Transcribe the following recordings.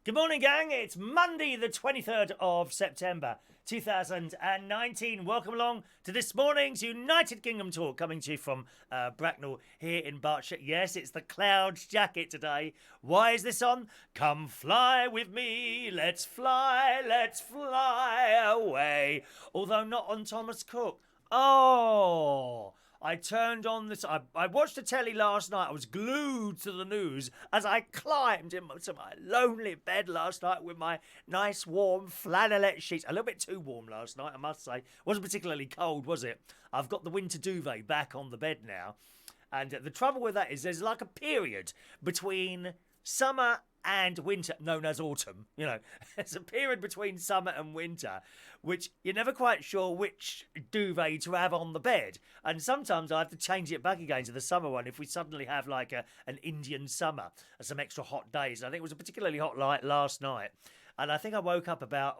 Good morning, gang. It's Monday, the 23rd of September, 2019. Welcome along to this morning's United Kingdom talk, coming to you from Bracknell here in Berkshire. Yes, it's the Clouds jacket today. Why is this on? Come fly with me, let's fly away. Although not on Thomas Cook. Oh, I turned on this. I watched the telly last night. I was glued to the news as I climbed into my lonely bed last night with my nice warm flannelette sheets. A little bit too warm last night, I must say. Wasn't particularly cold, was it? I've got the winter duvet back on the bed now. And the trouble with that is there's like a period between summer and winter, known as autumn. You know, there's a period between summer and winter, which you're never quite sure which duvet to have on the bed. And sometimes I have to change it back again to the summer one if we suddenly have like an Indian summer and some extra hot days. I think it was a particularly hot night last night. And I think I woke up about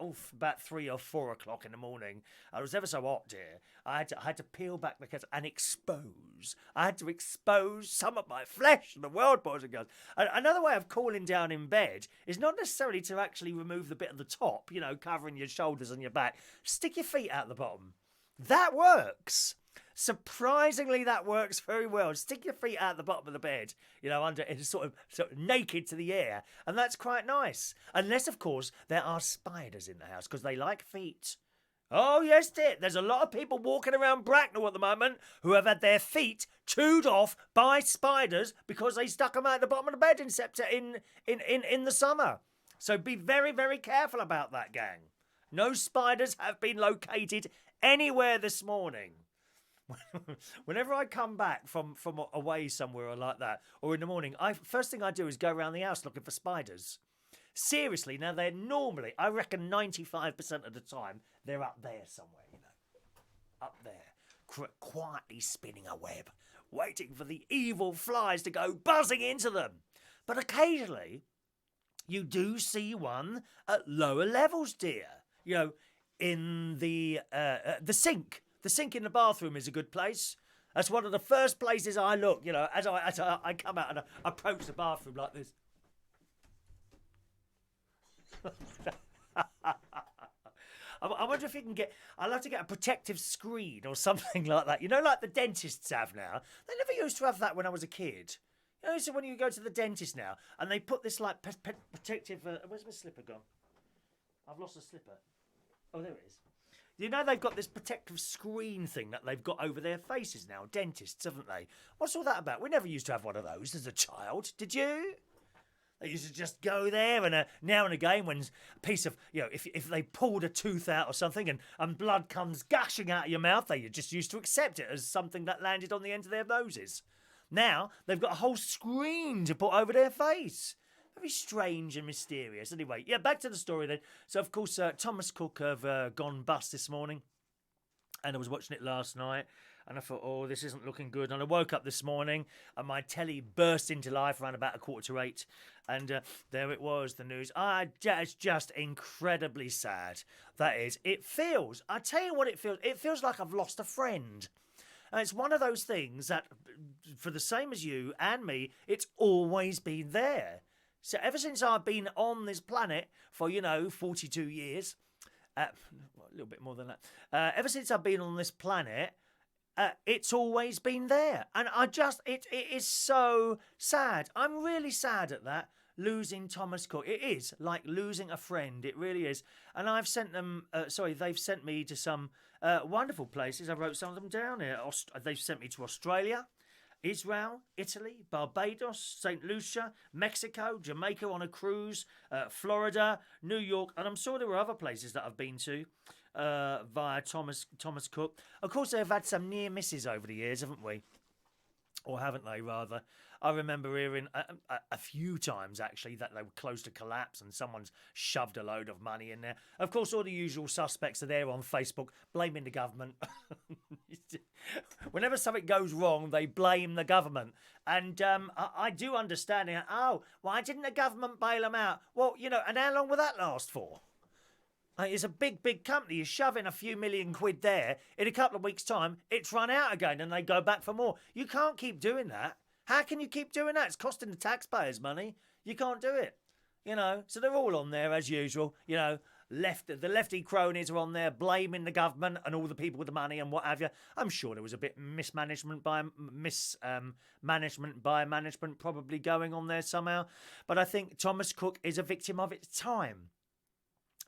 3 or 4 o'clock in the morning. It was ever so hot, dear. I had to peel back the curtains and expose. I had to expose some of my flesh to the world, boys and girls. Another way of cooling down in bed is not necessarily to actually remove the bit at the top, you know, covering your shoulders and your back. Stick your feet out the bottom. That works. Surprisingly, that works very well. Stick your feet out the bottom of the bed, you know, under it's sort of naked to the air, and that's quite nice. Unless, of course, there are spiders in the house because they like feet. Oh, yes, dear. There's a lot of people walking around Bracknell at the moment who have had their feet chewed off by spiders because they stuck them out the bottom of the bed in the summer. So be very, very careful about that, gang. No spiders have been located anywhere this morning. Whenever I come back from away somewhere or like that, or in the morning, first thing I do is go around the house looking for spiders. Seriously, now they're normally, I reckon 95% of the time, they're up there somewhere, you know. Up there, quietly spinning a web, waiting for the evil flies to go buzzing into them. But occasionally, you do see one at lower levels, dear. You know, in the sink. The sink in the bathroom is a good place. That's one of the first places I look, you know, as I come out and I approach the bathroom like this. I wonder if you can get... I'll have to get a protective screen or something like that. You know, like the dentists have now. They never used to have that when I was a kid. You know, so when you go to the dentist now and they put this, like, protective... where's my slipper gone? I've lost a slipper. Oh, there it is. You know they've got this protective screen thing that they've got over their faces now, dentists, haven't they? What's all that about? We never used to have one of those as a child, did you? They used to just go there and now and again when a piece of, you know, if they pulled a tooth out or something and blood comes gushing out of your mouth, they just used to accept it as something that landed on the end of their noses. Now they've got a whole screen to put over their face. Very strange and mysterious. Anyway, yeah, back to the story then. So, of course, Thomas Cook have gone bust this morning. And I was watching it last night. And I thought, oh, this isn't looking good. And I woke up this morning and my telly burst into life around about 7:45. And there it was, the news. It's just incredibly sad. That is. It feels, I tell you what it feels. It feels like I've lost a friend. And it's one of those things that, for the same as you and me, it's always been there. So ever since I've been on this planet for, 42 years, a little bit more than that, ever since I've been on this planet, it's always been there. And it is so sad. I'm really sad at that, losing Thomas Cook. It is like losing a friend. It really is. And I've sent them, they've sent me to some wonderful places. I wrote some of them down here. They've sent me to Australia, Israel, Italy, Barbados, St. Lucia, Mexico, Jamaica on a cruise, Florida, New York, and I'm sure there were other places that I've been to via Thomas Cook. Of course, they've had some near misses over the years, haven't we? Or haven't they, rather? I remember hearing a few times, actually, that they were close to collapse and someone's shoved a load of money in there. Of course, all the usual suspects are there on Facebook, blaming the government. Whenever something goes wrong, they blame the government. And I do understand it. Oh, why didn't the government bail them out? Well, and how long will that last for? It's a big, big company. You're shoving a few million quid there. In a couple of weeks' time, it's run out again and they go back for more. You can't keep doing that. How can you keep doing that? It's costing the taxpayers money. You can't do it. So they're all on there as usual. The lefty cronies are on there blaming the government and all the people with the money and what have you. I'm sure there was a bit management by management probably going on there somehow. But I think Thomas Cook is a victim of its time.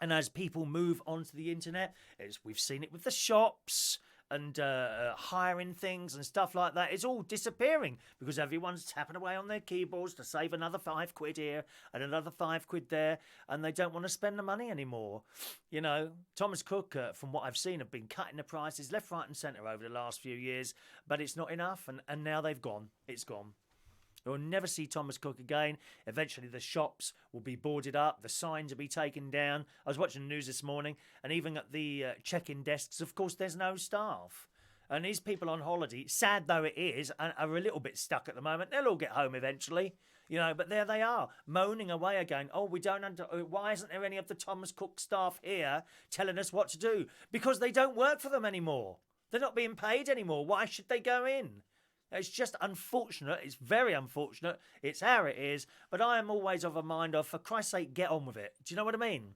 And as people move onto the internet, we've seen it with the shops and hiring things and stuff like that. It's all disappearing because everyone's tapping away on their keyboards to save another £5 here and another £5 there, and they don't want to spend the money anymore. Thomas Cook, from what I've seen, have been cutting the prices left, right and centre over the last few years, but it's not enough, and now they've gone. It's gone. You'll never see Thomas Cook again. Eventually the shops will be boarded up. The signs will be taken down. I was watching the news this morning, and even at the check-in desks, of course, there's no staff. And these people on holiday, sad though it is, are a little bit stuck at the moment. They'll all get home eventually, but there they are, moaning away again. Oh, why isn't there any of the Thomas Cook staff here telling us what to do? Because they don't work for them anymore. They're not being paid anymore. Why should they go in? It's just unfortunate. It's very unfortunate. It's how it is. But I am always of a mind of, for Christ's sake, get on with it. Do you know what I mean?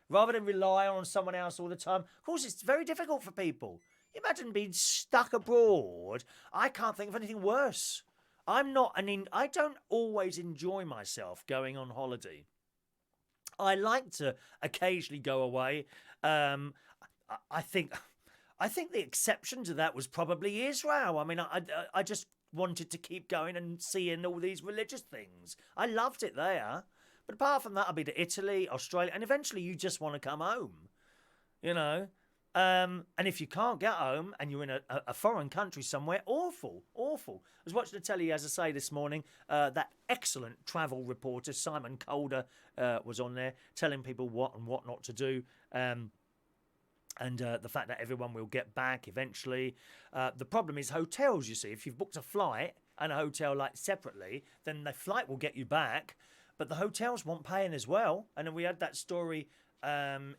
Rather than rely on someone else all the time. Of course, it's very difficult for people. Imagine being stuck abroad. I can't think of anything worse. I don't always enjoy myself going on holiday. I like to occasionally go away. I think the exception to that was probably Israel. I mean, I just wanted to keep going and seeing all these religious things. I loved it there. But apart from that, I'll be to Italy, Australia, and eventually you just want to come home, And if you can't get home and you're in a foreign country somewhere, awful. I was watching the telly, as I say, this morning. That excellent travel reporter, Simon Calder, was on there telling people what and what not to do. And the fact that everyone will get back eventually. The problem is hotels, you see. If you've booked a flight and a hotel separately, then the flight will get you back. But the hotels won't pay in as well. And then we had that story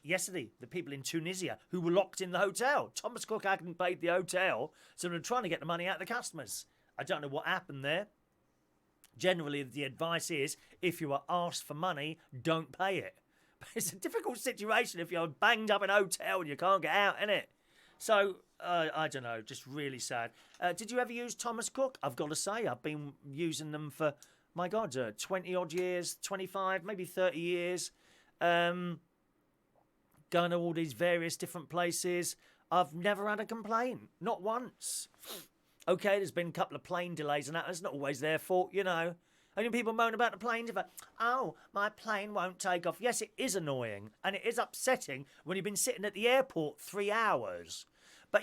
yesterday. The people in Tunisia who were locked in the hotel. Thomas Cook hadn't paid the hotel, so they're trying to get the money out of the customers. I don't know what happened there. Generally, the advice is, if you are asked for money, don't pay it. It's a difficult situation if you're banged up in a hotel and you can't get out, innit? So, I don't know, just really sad. Did you ever use Thomas Cook? I've got to say, I've been using them for, my God, 20-odd years, 25, maybe 30 years. Going to all these various different places. I've never had a complaint, not once. Okay, there's been a couple of plane delays and that. It's not always their fault, And people moan about the planes, about, oh, my plane won't take off. Yes, it is annoying and it is upsetting when you've been sitting at the airport 3 hours. But,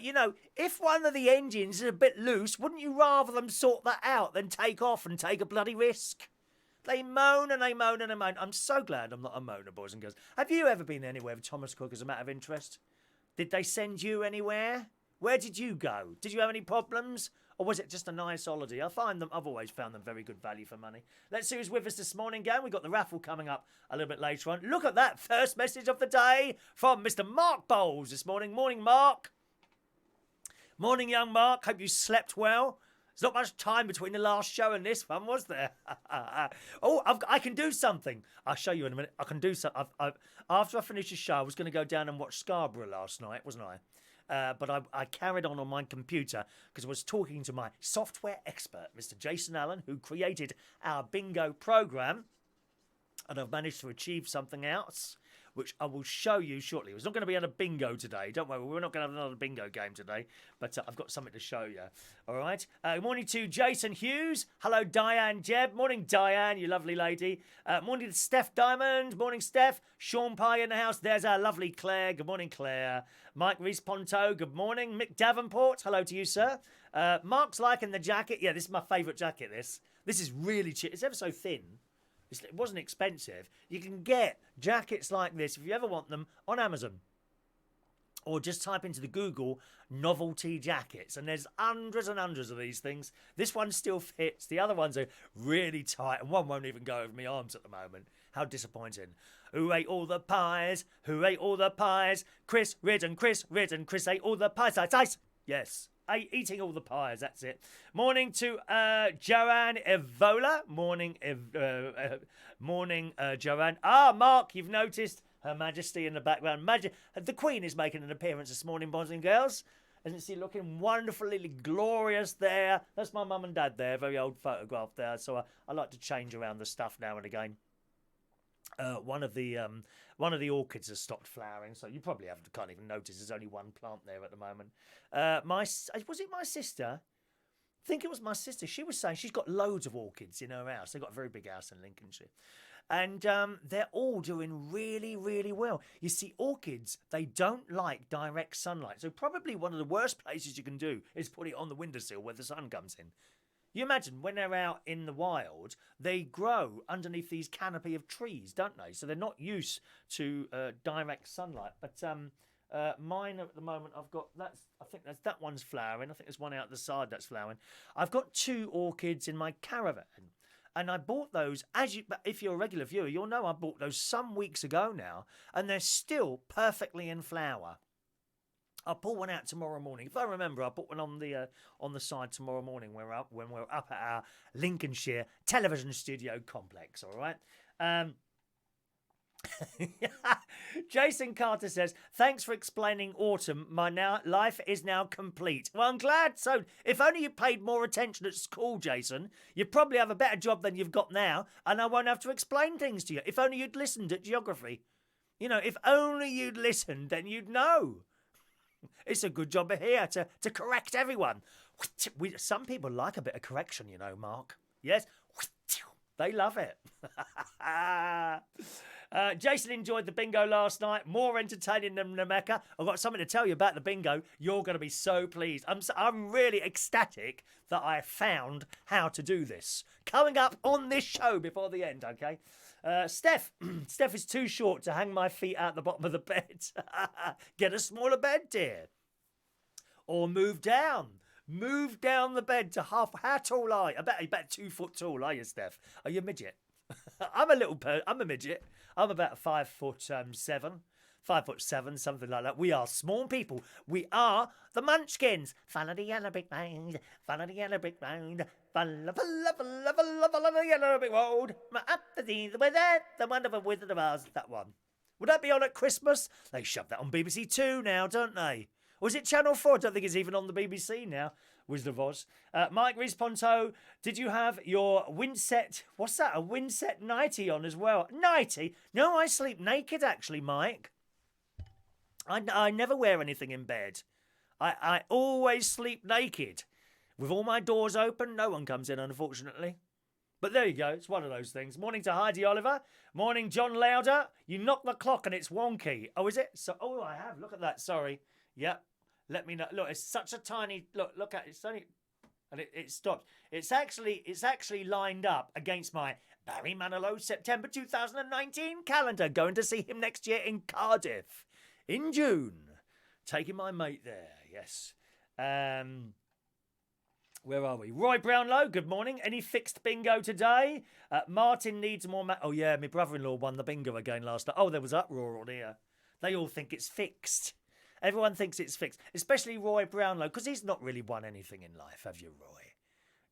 if one of the engines is a bit loose, wouldn't you rather them sort that out than take off and take a bloody risk? They moan and they moan and they moan. I'm so glad I'm not a moaner, boys and girls. Have you ever been anywhere with Thomas Cook as a matter of interest? Did they send you anywhere? Where did you go? Did you have any problems? Or was it just a nice holiday? I've always found them very good value for money. Let's see who's with us this morning, gang. We've got the raffle coming up a little bit later on. Look at that first message of the day from Mr. Mark Bowles this morning. Morning, Mark. Morning, young Mark. Hope you slept well. There's not much time between the last show and this one, was there? I can do something. I'll show you in a minute. I can do something. After I finish the show, I was going to go down and watch Scarborough last night, wasn't I? But I carried on my computer because I was talking to my software expert, Mr. Jason Allen, who created our bingo program. And I've managed to achieve something else, which I will show you shortly. It's not going to be on a bingo today. Don't worry, we're not going to have another bingo game today. But I've got something to show you. All right. Good morning to Jason Hughes. Hello, Diane Jebb. Morning, Diane, you lovely lady. Morning to Steph Diamond. Morning, Steph. Sean Pye in the house. There's our lovely Claire. Good morning, Claire. Mike Rees-Ponto. Good morning. Mick Davenport. Hello to you, sir. Mark's liking the jacket. Yeah, this is my favourite jacket, this. This is really cheap. It's ever so thin. It wasn't expensive. You can get jackets like this, if you ever want them, on Amazon. Or just type into the Google novelty jackets. And there's hundreds and hundreds of these things. This one still fits. The other ones are really tight. And one won't even go over my arms at the moment. How disappointing. Who ate all the pies? Who ate all the pies? Chris Ridden, Chris Ridden. Chris ate all the pies. Ice, ice. Yes. eating all the pies. That's it. Morning to Joanne Evola. Morning, Joanne. Mark, you've noticed Her Majesty in the background. The Queen is making an appearance this morning, boys and girls. Isn't she looking wonderfully glorious there? That's my mum and dad there. Very old photograph there. So I like to change around the stuff now and again. One of the orchids has stopped flowering, so you probably can't even notice. There's only one plant there at the moment. Was it my sister? I think it was my sister. She was saying she's got loads of orchids in her house. They've got a very big house in Lincolnshire. And they're all doing really, really well. You see, orchids, they don't like direct sunlight. So probably one of the worst places you can do is put it on the windowsill where the sun comes in. You imagine when they're out in the wild, they grow underneath these canopy of trees, don't they? So they're not used to direct sunlight. But mine at the moment, I think that one's flowering. I think there's one out the side that's flowering. I've got 2 orchids in my caravan. And I bought those, if you're a regular viewer, you'll know I bought those some weeks ago now, and they're still perfectly in flower. I'll pull one out tomorrow morning. If I remember, I'll put one on the side tomorrow morning when we're up at our Lincolnshire television studio complex, all right? Jason Carter says, thanks for explaining autumn. My life is now complete. Well, I'm glad. So if only you paid more attention at school, Jason, you'd probably have a better job than you've got now, and I won't have to explain things to you. If only you'd listened at geography. You know, if only you'd listened, then you'd know. It's a good job here to correct everyone. Some people like a bit of correction, you know, Mark. Yes, they love it. Jason enjoyed the bingo last night. More entertaining than the Mecca. I've got something to tell you about the bingo. You're going to be so pleased. I'm really ecstatic that I found how to do this. Coming up on this show before the end, okay? Steph is too short to hang my feet out the bottom of the bed. Get a smaller bed, dear. Or move down. Move down the bed to half. How tall are you? I bet you're about 2 foot tall, are you, Steph? Are you a midget? I'm a midget. I'm about 5'7". 5'7", something like that. We are small people. We are the Munchkins. Follow the yellow brick road. Follow the yellow brick road. Follow the yellow brick road. Up the weather, the wonderful Wizard of Oz. That one. Would that be on at Christmas? They shove that on BBC Two now, don't they? Or is it Channel 4? I don't think it's even on the BBC now. Wizard of Oz. Mike Rees-Ponto, did you have your windset... What's that? A windset nightie on as well? Nightie? No, I sleep naked, actually, Mike. I never wear anything in bed. I always sleep naked. With all my doors open, no one comes in, unfortunately. But there you go. It's one of those things. Morning to Heidi Oliver. Morning, John Lauder. You knocked the clock and it's wonky. Oh, is it? I have. Look at that. Sorry. Yep. Let me know. Look, it's such a tiny... Look at it. It's only... And it stopped. It's actually lined up against my Barry Manilow September 2019 calendar. Going to see him next year in Cardiff. In June. Taking my mate there. Yes. Where are we? Roy Brownlow, good morning. Any fixed bingo today? Martin needs more... Oh, yeah, my brother-in-law won the bingo again last night. Oh, there was uproar on here. They all think it's fixed. Everyone thinks it's fixed, especially Roy Brownlow, because he's not really won anything in life, have you, Roy?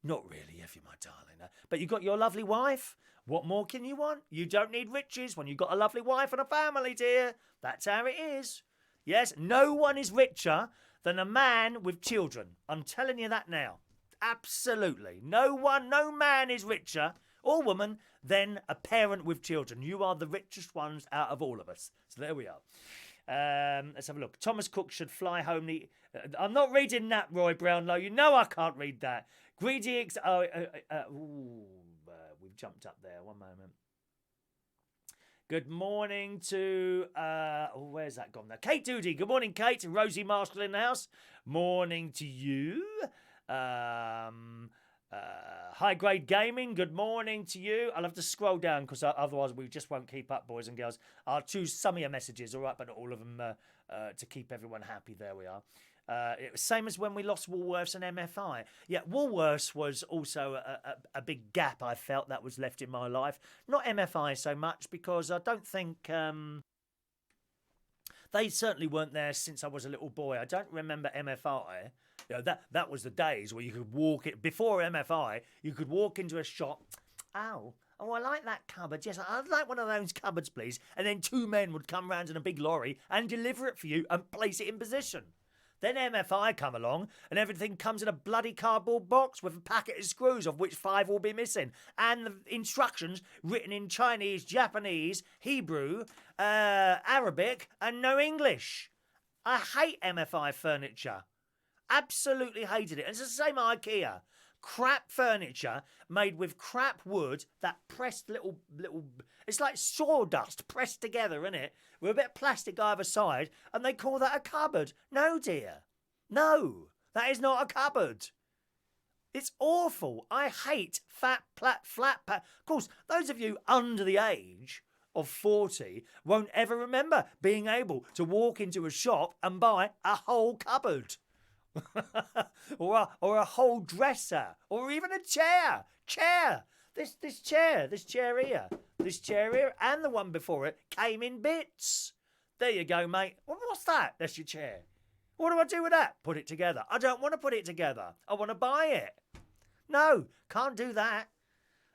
Not really, have you, my darling? But you got your lovely wife. What more can you want? You don't need riches when you've got a lovely wife and a family, dear. That's how it is. Yes, no one is richer than a man with children. I'm telling you that now. Absolutely. No man is richer or woman than a parent with children. You are the richest ones out of all of us. So there we are. Let's have a look. Thomas Cook should fly home. I'm not reading that, Roy Brownlow. You know I can't read that. Greedy we've jumped up there. One moment. Good morning to... where's that gone now? Kate Doody. Good morning, Kate. Rosie Marshall in the house. Morning to you. High Grade Gaming, good morning to you. I'll have to scroll down because otherwise we just won't keep up, boys and girls. I'll choose some of your messages, all right, but not all of them to keep everyone happy. There we are. It was same as when we lost Woolworths and MFI. Yeah, Woolworths was also a big gap I felt that was left in my life. Not MFI so much because I don't think... They certainly weren't there since I was a little boy. I don't remember MFI. You know, that was the days where you could walk it before MFI. You could walk into a shop. Oh, I like that cupboard. Yes, I'd like one of those cupboards, please. And then 2 men would come round in a big lorry and deliver it for you and place it in position. Then MFI come along and everything comes in a bloody cardboard box with a packet of screws, of which 5 will be missing. And the instructions written in Chinese, Japanese, Hebrew, Arabic and no English. I hate MFI furniture. Absolutely hated it. And it's the same IKEA. Crap furniture made with crap wood that pressed little it's like sawdust pressed together, isn't it? With a bit of plastic either side, and they call that a cupboard. No, dear. No, that is not a cupboard. It's awful. I hate flat pack. Of course, those of you under the age of 40 won't ever remember being able to walk into a shop and buy a whole cupboard. or a whole dresser, or even a chair. This chair here, and the one before it came in bits. There you go, mate. What's that? That's your chair. What do I do with that? Put it together. I don't want to put it together. I want to buy it. No, can't do that.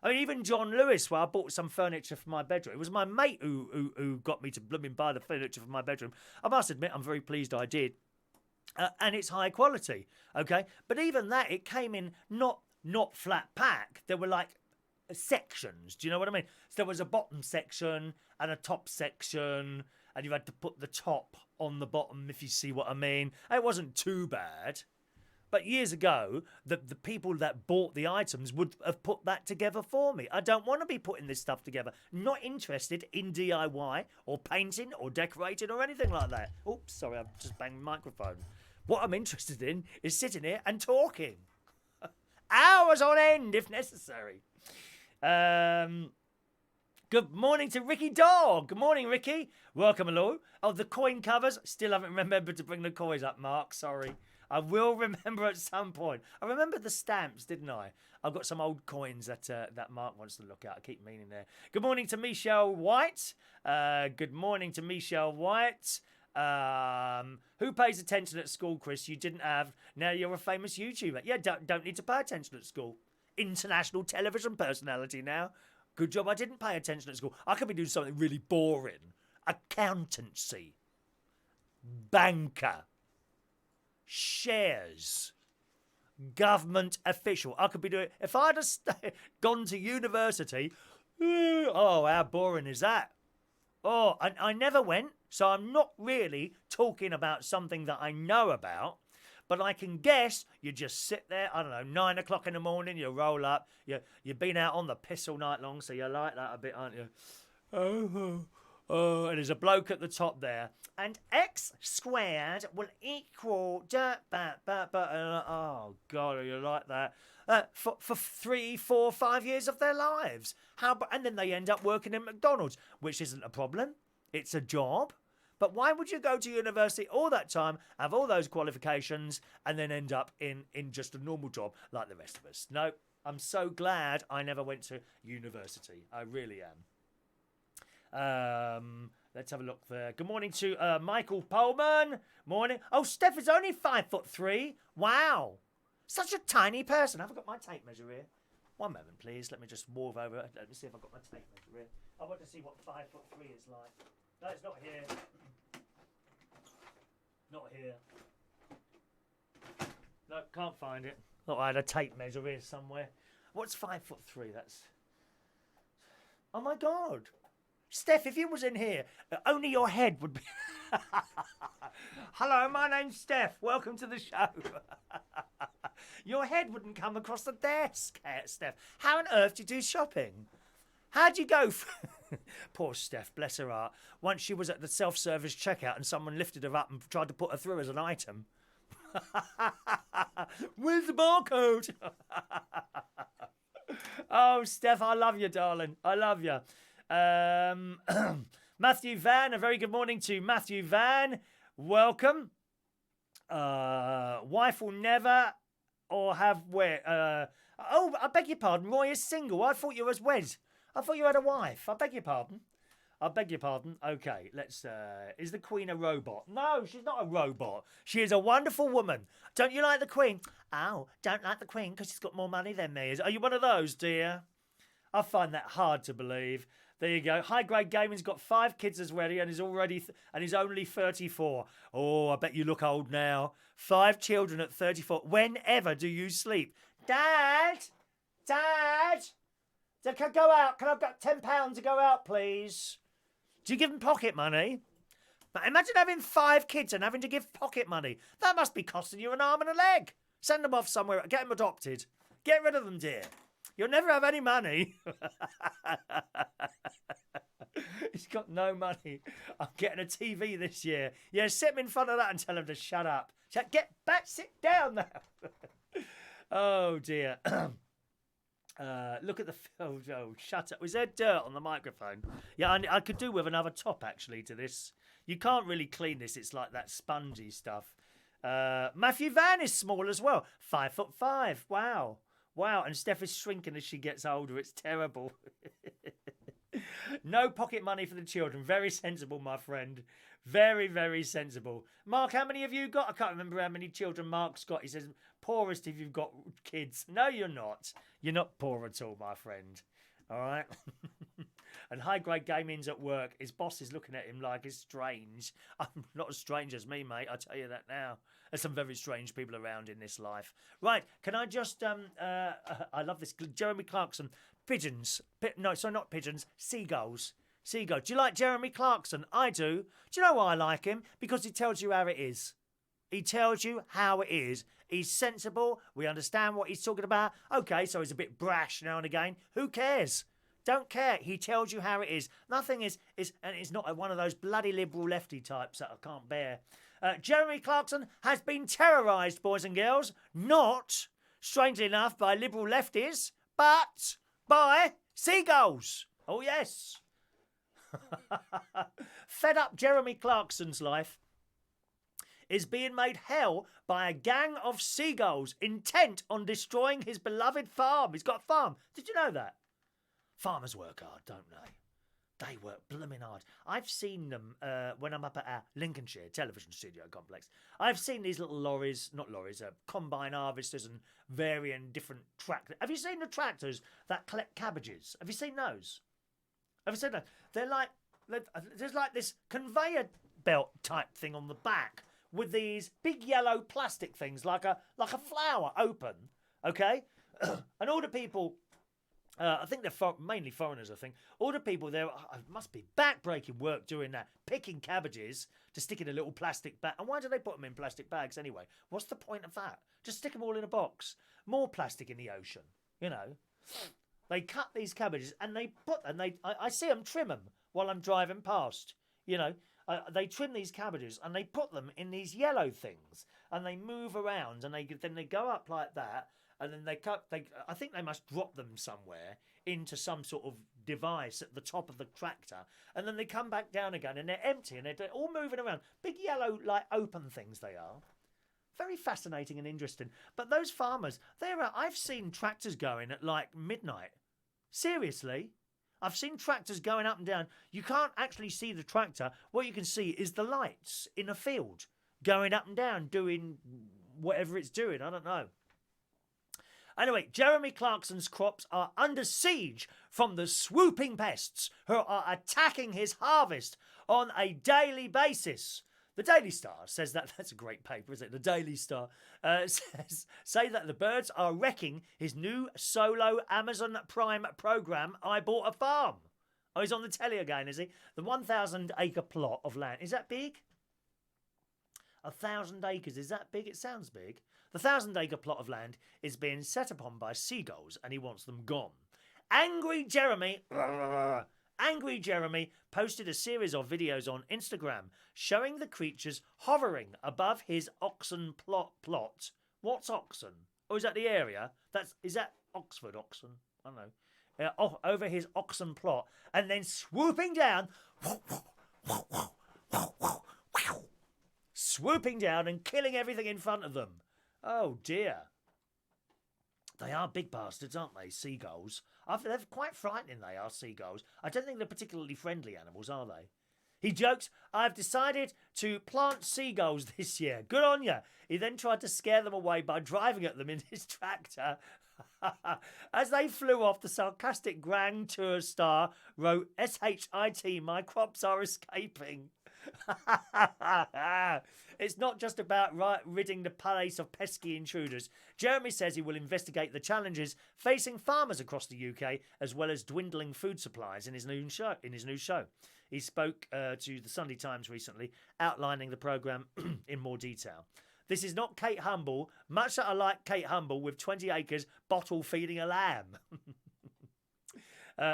I mean, even John Lewis, where I bought some furniture for my bedroom, it was my mate who got me to blooming buy the furniture for my bedroom. I must admit, I'm very pleased I did. And it's high quality, okay? But even that, it came in not flat pack. There were like sections, do you know what I mean? So there was a bottom section and a top section, and you had to put the top on the bottom, if you see what I mean. It wasn't too bad. But years ago, the people that bought the items would have put that together for me. I don't want to be putting this stuff together. Not interested in DIY or painting or decorating or anything like that. Oops, sorry, I've just banged the microphone. What I'm interested in is sitting here and talking. Hours on end, if necessary. Good morning to Ricky Dog. Good morning, Ricky. Welcome along. Oh, the coin covers. Still haven't remembered to bring the coins up, Mark. Sorry. I will remember at some point. I remember the stamps, didn't I? I've got some old coins that Mark wants to look at. I keep meaning there. Good morning to Michelle White. Good morning to Michelle White. Who pays attention at school, Chris? You didn't have. Now you're a famous YouTuber. Yeah, don't need to pay attention at school. International television personality now. Good job I didn't pay attention at school. I could be doing something really boring. Accountancy. Banker. Shares. Government official. I could be doing. If I'd have gone to university, oh, how boring is that? Oh, I never went, so I'm not really talking about something that I know about, but I can guess you just sit there, I don't know, 9 o'clock in the morning, you roll up, you've been out on the piss all night long, so you like that a bit, aren't you? Oh, and there's a bloke at the top there. And x squared will equal... Oh, God, you like that? For 3, 4, 5 years of their lives. And then they end up working in McDonald's, which isn't a problem. It's a job. But why would you go to university all that time, have all those qualifications, and then end up in just a normal job like the rest of us? No, I'm so glad I never went to university. I really am. Let's have a look there. Good morning to Michael Pullman. Morning. Oh, Steph is only 5'3". Wow. Such a tiny person. Have I got my tape measure here? One moment, please. Let me just move over. Let me see if I've got my tape measure here. I want to see what 5'3" is like. No, it's not here. Not here. No, can't find it. Thought I had a tape measure here somewhere. What's 5'3"? That's... Oh, my God. Steph, if you was in here, only your head would be... Hello, my name's Steph. Welcome to the show. Your head wouldn't come across the desk, Steph. How on earth do you do shopping? How'd you go? Poor Steph, bless her heart. Once she was at the self-service checkout and someone lifted her up and tried to put her through as an item. Where's the barcode? Oh, Steph, I love you, darling. I love you. Matthew Van, a very good morning to Matthew Van. Welcome. Wife will never or have wed. Oh, I beg your pardon. Roy is single. I thought you was wed. I thought you had a wife. I beg your pardon. I beg your pardon. Okay, let's. Is the Queen a robot? No, she's not a robot. She is a wonderful woman. Don't you like the Queen? Oh, don't like the Queen because she's got more money than me. Are you one of those, dear? I find that hard to believe. There you go. High Grade Gaming's got 5 kids as well, and he's only 34. Oh, I bet you look old now. 5 children at 34. Whenever do you sleep? Dad, can I go out? Can I get £10 to go out, please? Do you give them pocket money? But imagine having 5 kids and having to give pocket money. That must be costing you an arm and a leg. Send them off somewhere. Get them adopted. Get rid of them, dear. You'll never have any money. He's got no money. I'm getting a TV this year. Yeah, sit him in front of that and tell him to shut up. Get back, sit down now. Oh, dear. Look at the... Oh, shut up. Was there dirt on the microphone? Yeah, I could do with another top, actually, to this. You can't really clean this. It's like that spongy stuff. Matthew Van is small as well. 5'5". Wow. Wow, and Steph is shrinking as she gets older. It's terrible. No pocket money for the children. Very sensible, my friend. Very, very sensible. Mark, how many have you got? I can't remember how many children Mark's got. He says, poorest if you've got kids. No, you're not. You're not poor at all, my friend. All right? And High Grade Gaming's at work. His boss is looking at him like it's strange. I'm not as strange as me, mate. I tell you that now. There's some very strange people around in this life. Right, can I just... I love this. Jeremy Clarkson. Pigeons. No, sorry, not pigeons. Seagulls. Seagulls. Do you like Jeremy Clarkson? I do. Do you know why I like him? Because he tells you how it is. He tells you how it is. He's sensible. We understand what he's talking about. Okay, so he's a bit brash now and again. Who cares? Don't care. He tells you how it is. Nothing is, and it's not one of those bloody liberal lefty types that I can't bear. Jeremy Clarkson has been terrorised, boys and girls. Not, strangely enough, by liberal lefties, but by seagulls. Oh, yes. Fed up Jeremy Clarkson's life is being made hell by a gang of seagulls intent on destroying his beloved farm. He's got a farm. Did you know that? Farmers work hard, don't they? They work blooming hard. I've seen them when I'm up at our Lincolnshire television studio complex. I've seen these little combine harvesters and varying different tractors. Have you seen the tractors that collect cabbages? Have you seen those? Have you seen those? There's like this conveyor belt type thing on the back with these big yellow plastic things like a flower open, okay? And all the people... I think they're mainly foreigners, I think. All the people there must be back-breaking work doing that, picking cabbages to stick in a little plastic bag. And why do they put them in plastic bags anyway? What's the point of that? Just stick them all in a box. More plastic in the ocean, you know. They cut these cabbages and I see them trim them while I'm driving past, you know. They trim these cabbages and they put them in these yellow things and they move around and then they go up like that. And then I think they must drop them somewhere into some sort of device at the top of the tractor. And then they come back down again and they're empty and they're all moving around. Big yellow, like open things they are. Very fascinating and interesting. But those farmers, I've seen tractors going at like midnight. Seriously. I've seen tractors going up and down. You can't actually see the tractor. What you can see is the lights in a field going up and down doing whatever it's doing. I don't know. Anyway, Jeremy Clarkson's crops are under siege from the swooping pests who are attacking his harvest on a daily basis. The Daily Star says that's a great paper, isn't it? The Daily Star say that the birds are wrecking his new solo Amazon Prime program, I Bought a Farm. Oh, he's on the telly again, is he? The 1,000-acre plot of land. Is that big? 1,000 acres, is that big? It sounds big. The 1,000-acre plot of land is being set upon by seagulls and he wants them gone. Angry Jeremy posted a series of videos on Instagram showing the creatures hovering above his oxen plot. What's oxen? Oh, is that the area? Is that Oxford oxen? I don't know. Over his oxen plot and then swooping down swooping down and killing everything in front of them. Oh dear. They are big bastards, aren't they? Seagulls. They're quite frightening, they are, seagulls. I don't think they're particularly friendly animals, are they? He jokes, I've decided to plant seagulls this year. Good on you. He then tried to scare them away by driving at them in his tractor. As they flew off, the sarcastic Grand Tour star wrote, SHIT, my crops are escaping. It's not just about ridding the palace of pesky intruders. Jeremy says he will investigate the challenges facing farmers across the UK, as well as dwindling food supplies in his new show. He spoke to the Sunday Times recently, outlining the programme in more detail. This is not Kate Humble, much that I like Kate Humble with 20 acres bottle feeding a lamb.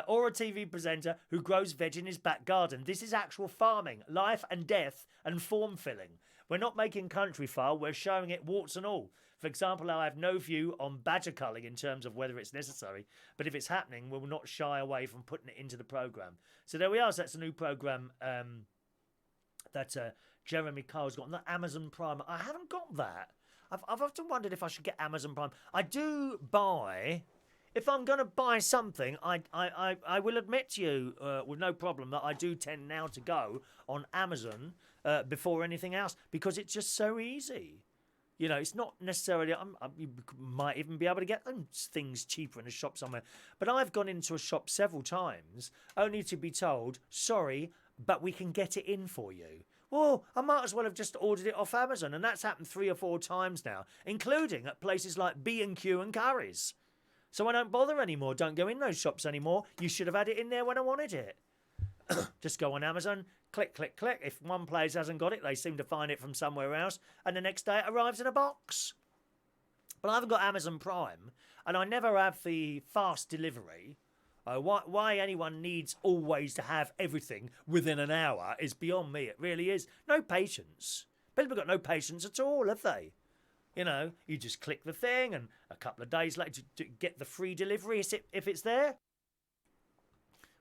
Or a TV presenter who grows veg in his back garden. This is actual farming, life and death and form filling. We're not making country file, we're showing it warts and all. For example, I have no view on badger culling in terms of whether it's necessary, but if it's happening, we will not shy away from putting it into the programme. So there we are. So that's a new programme that Jeremy Carl's got on the Amazon Prime. I haven't got that. I've often wondered if I should get Amazon Prime. I do buy... If I'm going to buy something, I will admit to you with no problem that I do tend now to go on Amazon before anything else because it's just so easy. You know, it's not necessarily... you might even be able to get them things cheaper in a shop somewhere. But I've gone into a shop several times only to be told, sorry, but we can get it in for you. Well, I might as well have just ordered it off Amazon. And that's happened 3 or 4 times now, including at places like B&Q and Curry's. So I don't bother anymore. Don't go in those shops anymore. You should have had it in there when I wanted it. Just go on Amazon, click, click, click. If one place hasn't got it, they seem to find it from somewhere else. And the next day it arrives in a box. But I haven't got Amazon Prime. And I never have the fast delivery. Why anyone needs always to have everything within an hour is beyond me. It really is. No patience. People have got no patience at all, have they? You know, you just click the thing and a couple of days later to get the free delivery if it's there.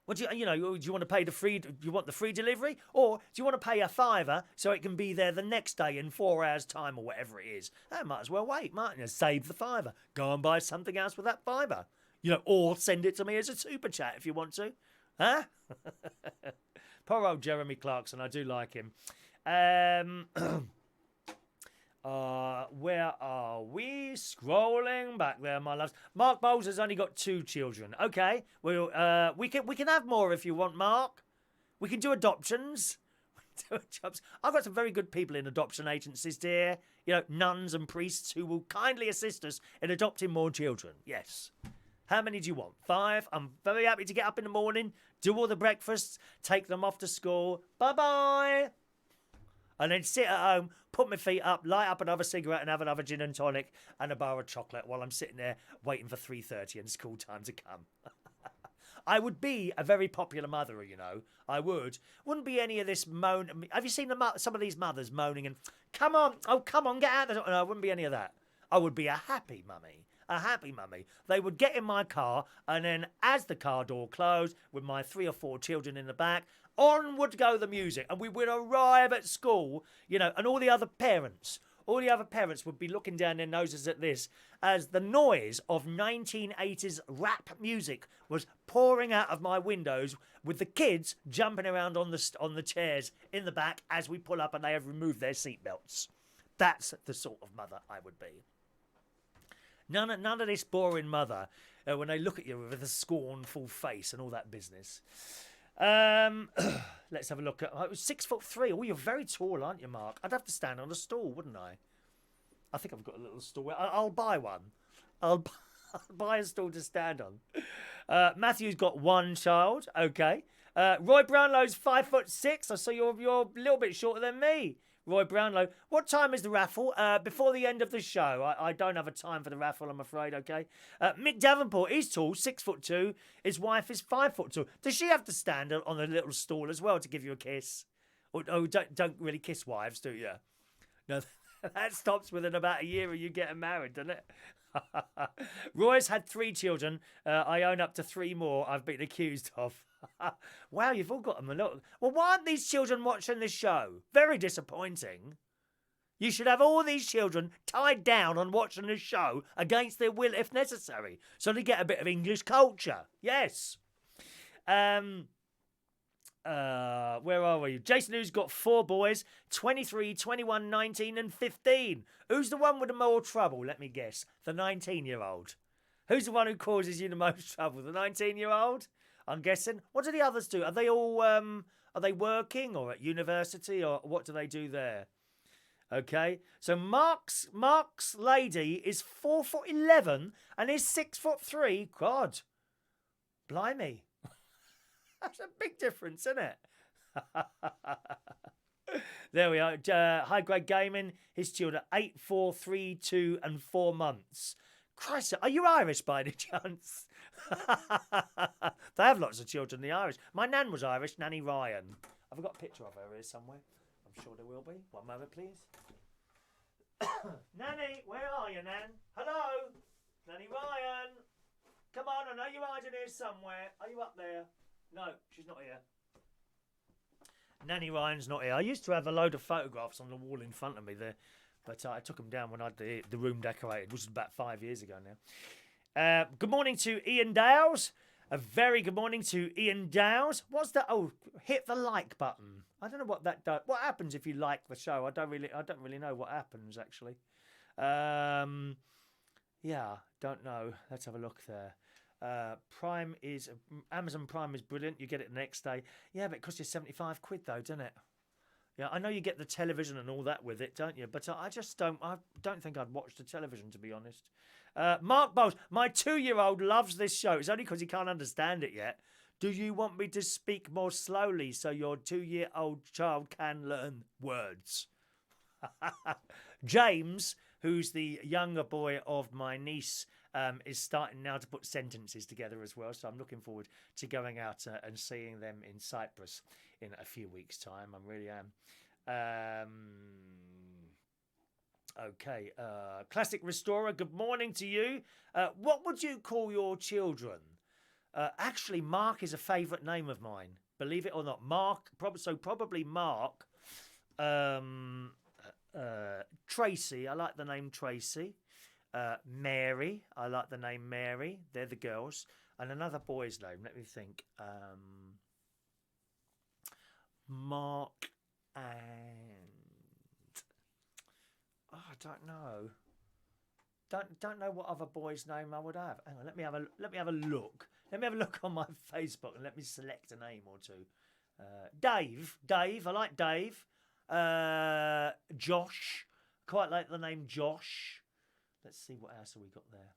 What do you want to pay do you want the free delivery? Or do you want to pay a £5 so it can be there the next day in 4 hours time or whatever it is? That might as well wait, mightn't you? Save the £5. Go and buy something else with that £5. You know, or send it to me as a super chat if you want to. Huh? Poor old Jeremy Clarkson, I do like him. Where are we? Scrolling back there, my loves. Mark Bowles has only got 2 children. Okay, well, we can have more if you want, Mark. We can do adoptions. I've got some very good people in adoption agencies here. You know, nuns and priests who will kindly assist us in adopting more children. Yes. How many do you want? 5? I'm very happy to get up in the morning, do all the breakfasts, take them off to school. Bye-bye. And then sit at home, put my feet up, light up another cigarette and have another gin and tonic and a bar of chocolate while I'm sitting there waiting for 3:30 and school time to come. I would be a very popular mother, you know. I would. Wouldn't be any of this moan. Have you seen some of these mothers moaning and, come on, get out of the... No, I wouldn't be any of that. I would be a happy mummy. A happy mummy. They would get in my car and then as the car door closed with my 3 or 4 children in the back, on would go the music and we would arrive at school, you know, and all the other parents would be looking down their noses at this as the noise of 1980s rap music was pouring out of my windows with the kids jumping around on the chairs in the back as we pull up and they have removed their seatbelts. That's the sort of mother I would be. None of this boring mother when they look at you with a scornful face and all that business. Let's have a look at... I was 6'3". Oh, you're very tall, aren't you, Mark? I'd have to stand on a stool, wouldn't I? I think I've got a little stool. I'll buy one. I'll buy a stool to stand on. Matthew's got 1 child. Okay. Roy Brownlow's 5'6". I saw you're a little bit shorter than me. Roy Brownlow. What time is the raffle? Before the end of the show. I don't have a time for the raffle, I'm afraid, okay? Mick Davenport, he's tall, 6'2". His wife is 5'2". Does she have to stand on a little stool as well to give you a kiss? Or don't really kiss wives, do you? No, that stops within about a year of you getting married, doesn't it? Roy's had 3 children. I own up to 3 more I've been accused of. Wow, you've all got them a lot. Well, why aren't these children watching this show? Very disappointing. You should have all these children tied down on watching a show against their will if necessary, so they get a bit of English culture. Yes. Where are we? Jason, who's got 4 boys, 23, 21, 19 and 15. Who's the one with the more trouble? Let me guess. The 19-year-old. Who's the one who causes you the most trouble? The 19-year-old? I'm guessing. What do the others do? Are they all, are they working or at university, or what do they do there? Okay, so Mark's lady is 4'11" and is 6'3". God, blimey. That's a big difference, isn't it? There we are. High Grade Gaming. His children 8, 4, 3, 2 and 4 months. Christ, are you Irish by any chance? They have lots of children, the Irish. My nan was Irish, Nanny Ryan. Have I got a picture of her here somewhere? I'm sure there will be. One moment, please. Nanny, where are you, Nan? Hello? Nanny Ryan. Come on, I know you're hiding here somewhere. Are you up there? No, she's not here. Nanny Ryan's not here. I used to have a load of photographs on the wall in front of me there, but I took them down when I had the room decorated, which was about 5 years ago now. Good morning to Ian Dowes. A very good morning to Ian Dowes. What's that? Oh, hit the like button. I don't know what that does. What happens if you like the show? I don't really know what happens actually. Yeah, don't know. Let's have a look there. Amazon Prime is brilliant. You get it the next day. Yeah, but it costs you 75 quid though, doesn't it? Yeah, I know you get the television and all that with it, don't you? But I don't think I'd watch the television, to be honest. Mark Bowles, my 2-year-old loves this show. It's only because he can't understand it yet. Do you want me to speak more slowly so your 2-year-old child can learn words? James, who's the younger boy of my niece, is starting now to put sentences together as well. So I'm looking forward to going out and seeing them in Cyprus in a few weeks' time. I really am. Okay. Classic Restorer, good morning to you. What would you call your children? Actually, Mark is a favourite name of mine. Believe it or not. Mark, probably Mark. Tracy, I like the name Tracy. Mary, I like the name Mary. They're the girls. And another boy's name, let me think. Mark and... Oh, I don't know. Don't know what other boy's name I would have. Hang on, let me have a look. Let me have a look on my Facebook and let me select a name or two. Dave, I like Dave. Josh, quite like the name Josh. Let's see what else have we got there.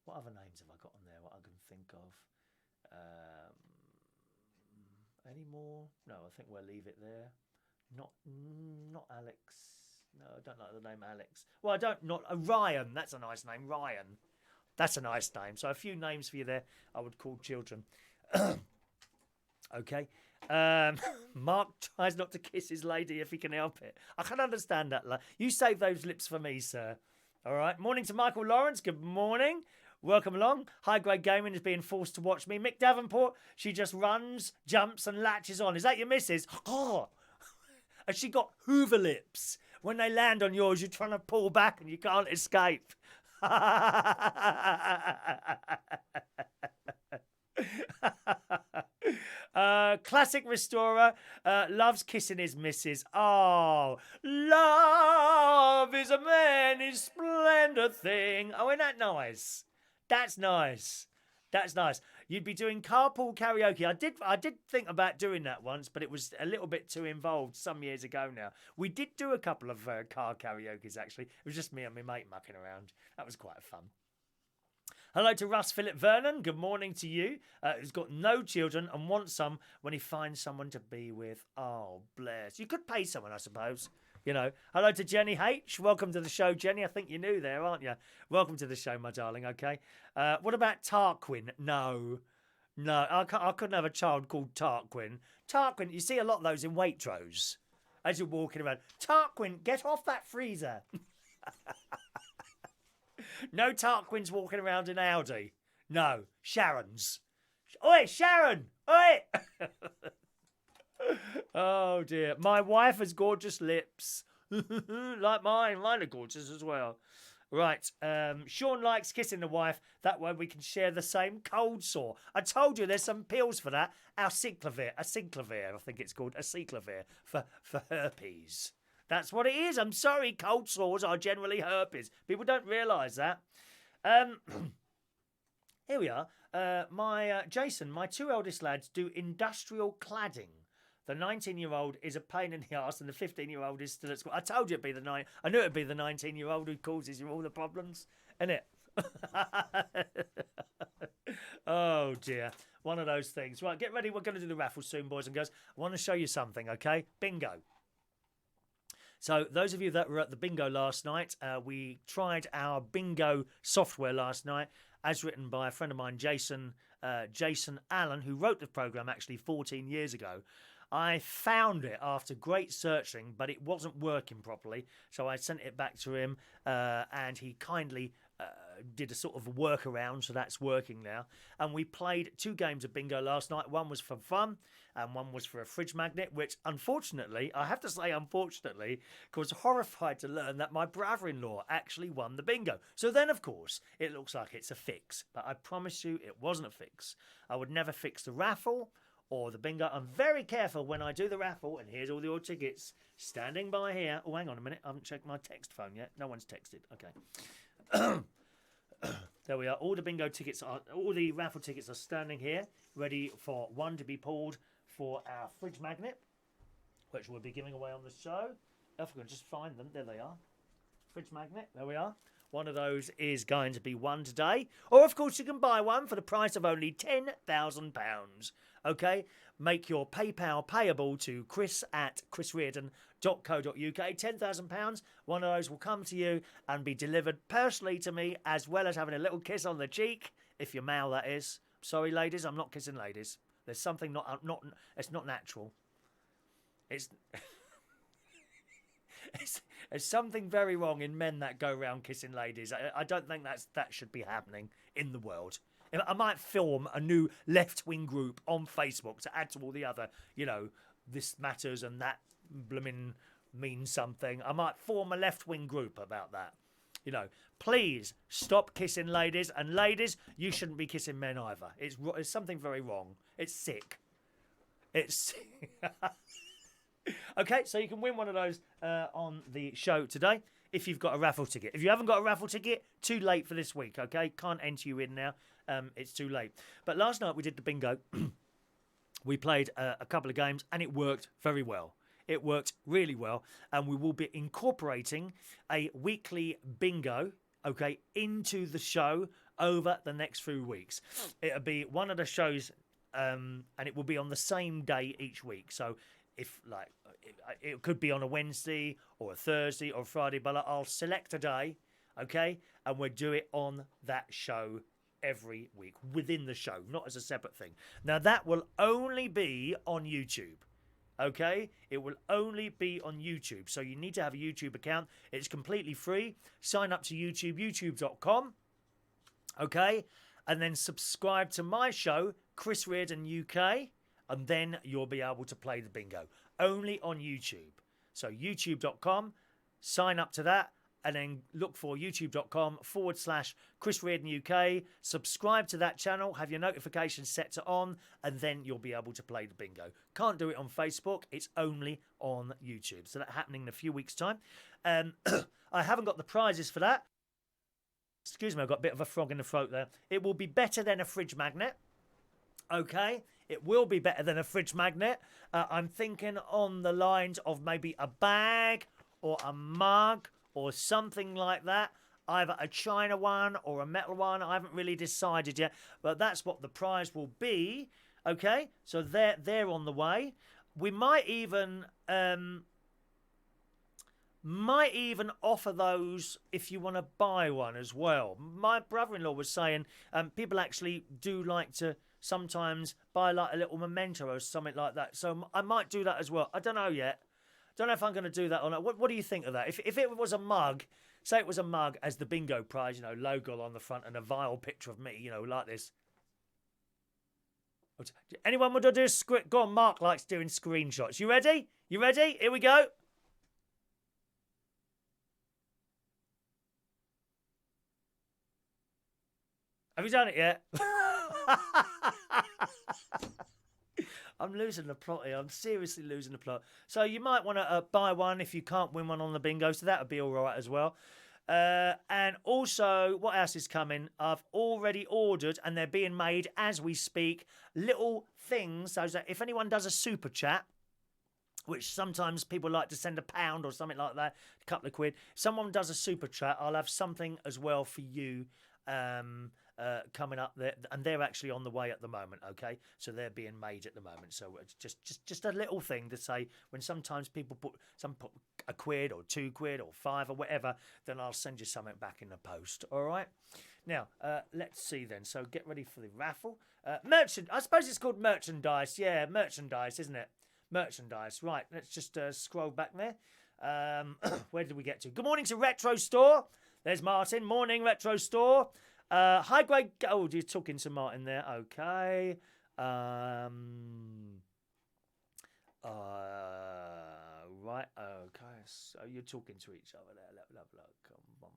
What other names have I got on there? What I can think of. Any more? No, I think we'll leave it there. Not Alex. No, I don't like the name Alex. Well, Ryan. That's a nice name, Ryan. That's a nice name. So a few names for you there. I would call children. Okay. Mark tries not to kiss his lady if he can help it. I can understand that. You save those lips for me, sir. All right. Morning to Michael Lawrence. Good morning. Welcome along. High Grade Gaming is being forced to watch me. Mick Davenport, she just runs, jumps and latches on. Is that your missus? Oh. And she got Hoover lips. When they land on yours, you're trying to pull back and you can't escape. Classic Restorer loves kissing his missus. Oh, love is a man's splendid thing. Oh, isn't that nice? That's nice. That's nice. You'd be doing carpool karaoke. I did think about doing that once, but it was a little bit too involved some years ago now. We did do a couple of car karaokes, actually. It was just me and my mate mucking around. That was quite fun. Hello to Russ Philip Vernon. Good morning to you. Who's got no children and wants some when he finds someone to be with. Oh, bless. You could pay someone, I suppose. You know. Hello to Jenny H. Welcome to the show, Jenny. I think you're new there, aren't you? Welcome to the show, my darling. Okay. What about Tarquin? No. I couldn't have a child called Tarquin. Tarquin, you see a lot of those in Waitrose as you're walking around. Tarquin, get off that freezer. No Tarquins walking around in Audi. No. Sharon's. Oi, Sharon! Oi! Oh, dear. My wife has gorgeous lips. Like mine are gorgeous as well. Right, Sean likes kissing the wife. That way we can share the same cold sore. I told you there's some pills for that. Aciclovir, I think it's called aciclovir for herpes. That's what it is. I'm sorry, cold sores are generally herpes. People don't realise that. Here we are. Jason, my two eldest lads do industrial cladding. The 19-year-old is a pain in the arse, and the 15-year-old is still at school. I told you it'd be I knew it'd be the 19-year-old who causes you all the problems, isn't it? Oh dear, one of those things. Right, get ready. We're going to do the raffle soon, boys and girls. I want to show you something. Okay, bingo. So those of you that were at the bingo last night, we tried our bingo software last night, as written by a friend of mine, Jason Allen, who wrote the program actually 14 years ago. I found it after great searching, but it wasn't working properly. So I sent it back to him, and he kindly did a sort of workaround, so that's working now. And we played 2 games of bingo last night. One was for fun, and one was for a fridge magnet, which unfortunately, I have to say unfortunately, was horrified to learn that my brother-in-law actually won the bingo. So then, of course, it looks like it's a fix. But I promise you it wasn't a fix. I would never fix the raffle or the bingo. I'm very careful when I do the raffle, and here's all your tickets standing by here. Oh, hang on a minute. I haven't checked my text phone yet. No one's texted. Okay. There we are. All the raffle tickets are standing here, ready for one to be pulled for our fridge magnet, which we'll be giving away on the show. If we can just find them, there they are. Fridge magnet, there we are. One of those is going to be won today. Or, of course, you can buy one for the price of only £10,000. Okay? Make your PayPal payable to chris@chrisreardon.co.uk. £10,000. One of those will come to you and be delivered personally to me, as well as having a little kiss on the cheek, if you're male, that is. Sorry, ladies, I'm not kissing ladies. There's something it's not natural. It's... There's something very wrong in men that go around kissing ladies. I don't think that should be happening in the world. I might film a new left-wing group on Facebook to add to all the other, this matters and that blooming means something. I might form a left-wing group about that. Please stop kissing ladies. And ladies, you shouldn't be kissing men either. It's something very wrong. It's sick. It's... Okay, so you can win one of those on the show today if you've got a raffle ticket. If you haven't got a raffle ticket, too late for this week, okay? Can't enter you in now. It's too late. But last night we did the bingo. We played a couple of games and it worked very well. It worked really well. And we will be incorporating a weekly bingo, okay, into the show over the next few weeks. It'll be one of the shows and it will be on the same day each week. So it could be on a Wednesday or a Thursday or a Friday, but I'll select a day, okay, and we'll do it on that show every week within the show, not as a separate thing. Now that will only be on YouTube, okay? It will only be on YouTube, so you need to have a YouTube account. It's completely free. Sign up to YouTube, youtube.com, okay, and then subscribe to my show, Chris Reardon UK. And then you'll be able to play the bingo. Only on YouTube. So youtube.com, sign up to that, and then look for youtube.com/Chris Reardon UK. Subscribe to that channel, have your notifications set to on, and then you'll be able to play the bingo. Can't do it on Facebook, it's only on YouTube. So that's happening in a few weeks' time. I haven't got the prizes for that. Excuse me, I've got a bit of a frog in the throat there. It will be better than a fridge magnet. Okay, it will be better than a fridge magnet. I'm thinking on the lines of maybe a bag or a mug or something like that. Either a china one or a metal one. I haven't really decided yet, but that's what the prize will be. Okay, so they're on the way. We might even offer those if you want to buy one as well. My brother-in-law was saying people actually do like to sometimes buy like a little memento or something like that. So I might do that as well. I don't know yet. Don't know if I'm going to do that or not. What do you think of that? If it was a mug, say it was a mug as the bingo prize, logo on the front and a vile picture of me, like this. Anyone want to do a script? Go on, Mark likes doing screenshots. You ready? You ready? Here we go. Have you done it yet? I'm losing the plot here. I'm seriously losing the plot. So you might want to buy one if you can't win one on the bingo. So that would be all right as well. And also, what else is coming? I've already ordered, and they're being made as we speak, little things. So that if anyone does a super chat, which sometimes people like to send £1 or something like that, a couple of quid. Someone does a super chat, I'll have something as well for you coming up there, and they're actually on the way at the moment. Okay, so they're being made at the moment. So it's just a little thing to say when sometimes people put a quid or 2 quid or 5 or whatever, then I'll send you something back in the post. All right. Now let's see then. So get ready for the raffle. I suppose it's called merchandise. Yeah, merchandise, isn't it? Merchandise. Right. Let's just scroll back there. Where did we get to? Good morning to Retro Store. There's Martin. Morning, Retro Store. High grade. Oh, you're talking to Martin there. Okay. Right. Okay. So you're talking to each other there. Look. Come on.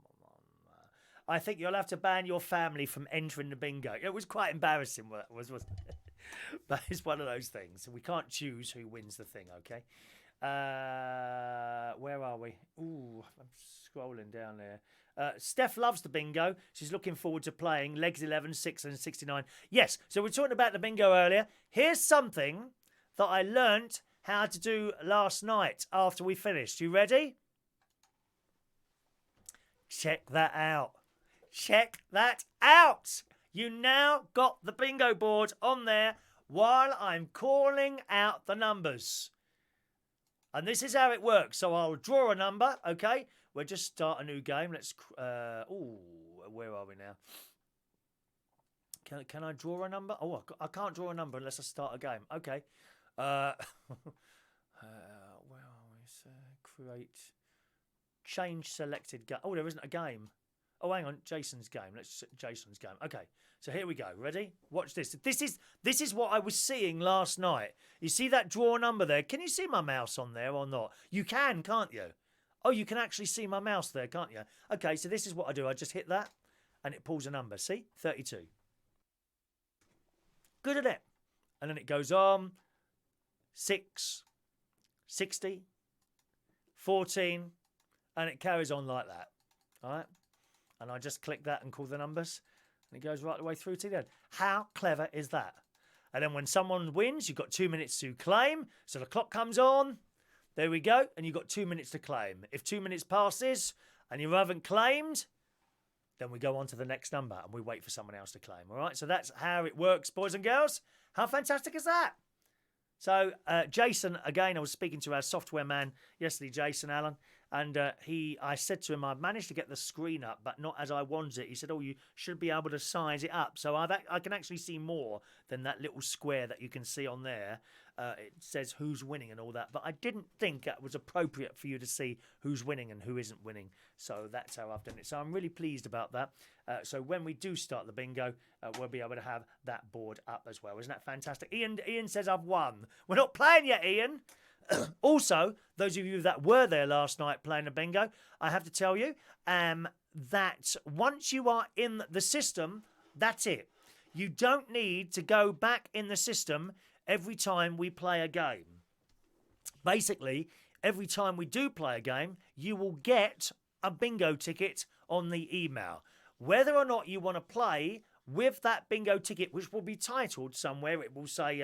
I think you'll have to ban your family from entering the bingo. It was quite embarrassing, wasn't it? But it's one of those things. We can't choose who wins the thing, okay? Where are we? Ooh, I'm scrolling down there. Steph loves the bingo. She's looking forward to playing. Legs 11, 6 and 69. Yes, so we're talking about the bingo earlier. Here's something that I learnt how to do last night after we finished. You ready? Check that out. Check that out. You now got the bingo board on there while I'm calling out the numbers. And this is how it works. So I'll draw a number, okay? We'll just start a new game. Let's... where are we now? Can I draw a number? Oh, I can't draw a number unless I start a game. Okay. Where are we? So create... Change selected game. Oh, there isn't a game. Oh, hang on. Jason's game. Let's Jason's game. Okay. So here we go. Ready? Watch this. This is what I was seeing last night. You see that draw number there? Can you see my mouse on there or not? You can, can't you? Oh, you can actually see my mouse there, can't you? Okay, so this is what I do. I just hit that and it pulls a number. See? 32. Good at it. And then it goes on. 6, 60, 14, and it carries on like that. All right? And I just click that and call the numbers. And it goes right the way through to the end. How clever is that? And then when someone wins, you've got 2 minutes to claim. So the clock comes on. There we go. And you've got 2 minutes to claim. If 2 minutes passes and you haven't claimed, then we go on to the next number and we wait for someone else to claim. All right? So that's how it works, boys and girls. How fantastic is that? So Jason, again, I was speaking to our software man yesterday, Jason Allen. And I said to him, I've managed to get the screen up, but not as I wanted it. He said, oh, you should be able to size it up. So I can actually see more than that little square that you can see on there. It says who's winning and all that. But I didn't think it was appropriate for you to see who's winning and who isn't winning. So that's how I've done it. So I'm really pleased about that. So when we do start the bingo, we'll be able to have that board up as well. Isn't that fantastic? Ian says I've won. We're not playing yet, Ian. Also, those of you that were there last night playing the bingo, I have to tell you that once you are in the system, that's it. You don't need to go back in the system every time we play a game. Basically, every time we do play a game, you will get a bingo ticket on the email. Whether or not you want to play with that bingo ticket, which will be titled somewhere, it will say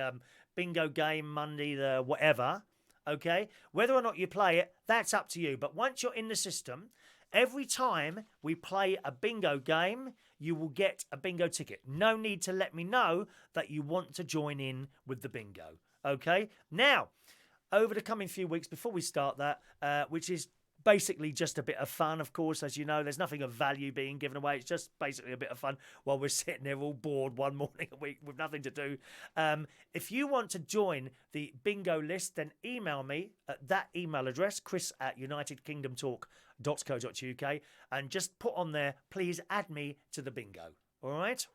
bingo game Monday the whatever. Okay, whether or not you play it, that's up to you. But once you're in the system, every time we play a bingo game, you will get a bingo ticket. No need to let me know that you want to join in with the bingo. Okay, now, over the coming few weeks before we start that, which is basically just a bit of fun, of course, as you know, there's nothing of value being given away. It's just basically a bit of fun while we're sitting there all bored one morning a week with nothing to do. If you want to join the bingo list, then email me at that email address, chris@unitedkingdomtalk.co.uk, and just put on there, please add me to the bingo. All right?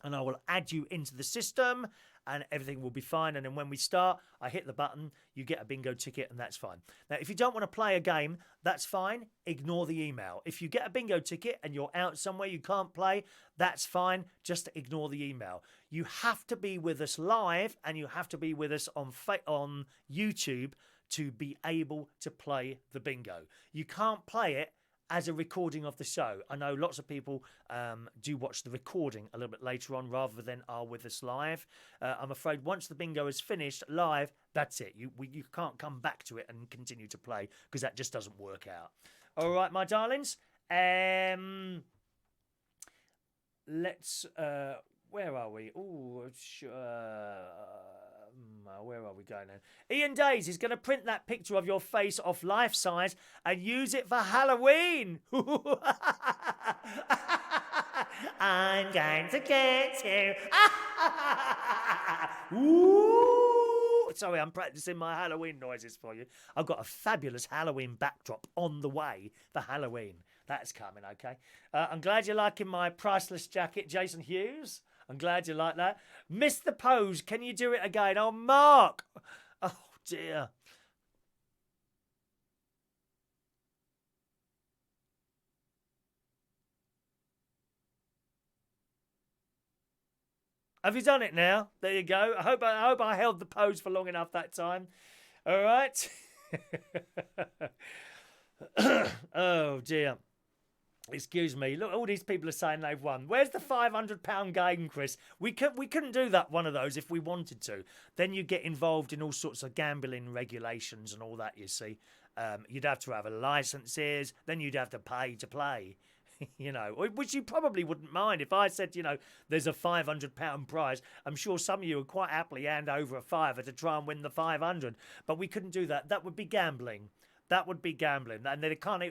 and I will add you into the system and everything will be fine. And then when we start, I hit the button, you get a bingo ticket, and that's fine. Now, if you don't want to play a game, that's fine. Ignore the email. If you get a bingo ticket and you're out somewhere you can't play, that's fine. Just ignore the email. You have to be with us live, and you have to be with us on YouTube to be able to play the bingo. You can't play it as a recording of the show. I know lots of people do watch the recording a little bit later on rather than are with us live. I'm afraid once the bingo is finished live, that's it. You can't come back to it and continue to play because that just doesn't work out. All right, my darlings. Let's... where are we? Where are we going then? Ian Days is going to print that picture of your face off life size and use it for Halloween. I'm going to get you. Ooh. Sorry, I'm practicing my Halloween noises for you. I've got a fabulous Halloween backdrop on the way for Halloween. That's coming, okay? I'm glad you're liking my priceless jacket, Jason Hughes. I'm glad you like that. Missed the pose. Can you do it again? Oh, Mark. Oh, dear. Have you done it now? There you go. I hope I held the pose for long enough that time. All right. Oh, dear. Excuse me. Look, all these people are saying they've won. Where's the £500 game, Chris? We couldn't do that one of those if we wanted to. Then you get involved in all sorts of gambling regulations and all that, you see. You'd have to have licenses. Then you'd have to pay to play. You know, which you probably wouldn't mind. If I said, you know, there's a £500 prize, I'm sure some of you would quite happily hand over a fiver to try and win the 500. But we couldn't do that. That would be gambling. That would be gambling, and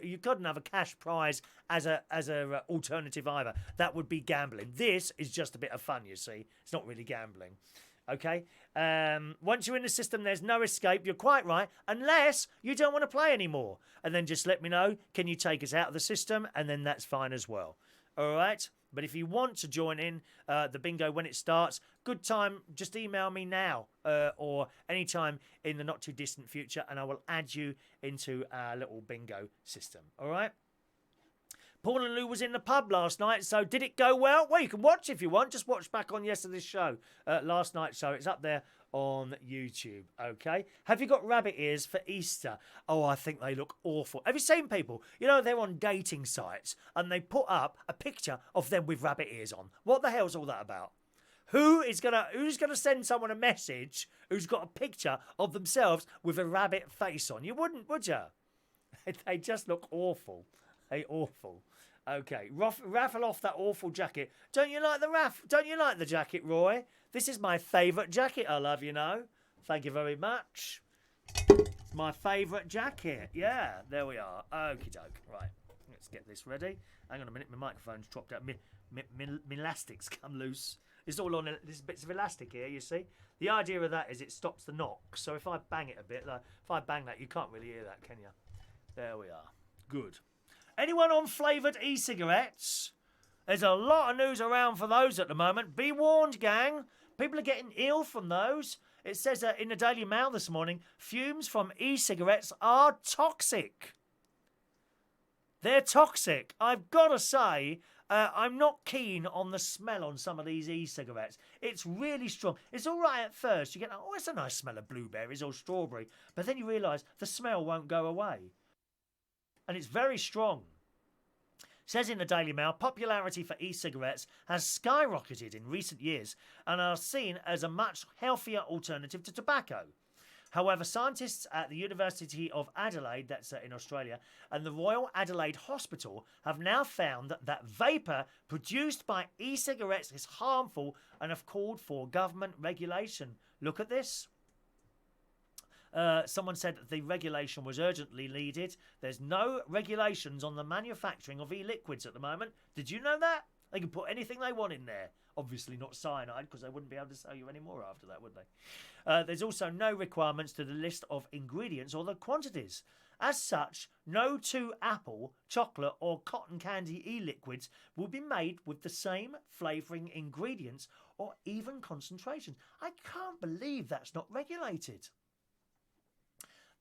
you couldn't have a cash prize as a alternative either. That would be gambling. This is just a bit of fun, you see. It's not really gambling. Okay. Once you're in the system, there's no escape. You're quite right, unless you don't want to play anymore. And then just let me know. Can you take us out of the system? And then that's fine as well. All right. But if you want to join in the bingo when it starts, good time, just email me now or anytime in the not too distant future, and I will add you into our little bingo system. All right? Paul and Lou was in the pub last night, so did it go well? Well, you can watch if you want. Just watch back on yesterday's show, last night's show. It's up there on YouTube, okay? Have you got rabbit ears for Easter? Oh, I think they look awful. Have you seen people? You know, they're on dating sites and they put up a picture of them with rabbit ears on. What the hell's all that about? Who's gonna send someone a message who's got a picture of themselves with a rabbit face on? You wouldn't, would you? They just look awful. They awful. Okay, raffle off that awful jacket. Don't you like the Don't you like the jacket, Roy? This is my favourite jacket, I love, you know. Thank you very much. It's my favourite jacket. Yeah, there we are. Okie doke. Right, let's get this ready. Hang on a minute, my microphone's dropped out. My elastics come loose. It's all on. There's bits of elastic here, you see. The idea of that is it stops the knock. So if I bang it a bit, like if I bang that, you can't really hear that, can you? There we are. Good. Anyone on flavoured e-cigarettes? There's a lot of news around for those at the moment. Be warned, gang. People are getting ill from those. It says in the Daily Mail this morning, fumes from e-cigarettes are toxic. They're toxic. I've got to say, I'm not keen on the smell on some of these e-cigarettes. It's really strong. It's all right at first. You get, oh, it's a nice smell of blueberries or strawberry. But then you realise the smell won't go away. And it's very strong. Says in the Daily Mail, popularity for e-cigarettes has skyrocketed in recent years and are seen as a much healthier alternative to tobacco. However, scientists at the University of Adelaide, that's in Australia, and the Royal Adelaide Hospital have now found that vapour produced by e-cigarettes is harmful and have called for government regulation. Look at this. Someone said that the regulation was urgently needed. There's no regulations on the manufacturing of e-liquids at the moment. Did you know that? They can put anything they want in there. Obviously not cyanide, because they wouldn't be able to sell you any more after that, would they? There's also no requirements to the list of ingredients or the quantities. As such, no two apple, chocolate, or cotton candy e-liquids will be made with the same flavouring ingredients or even concentration. I can't believe that's not regulated.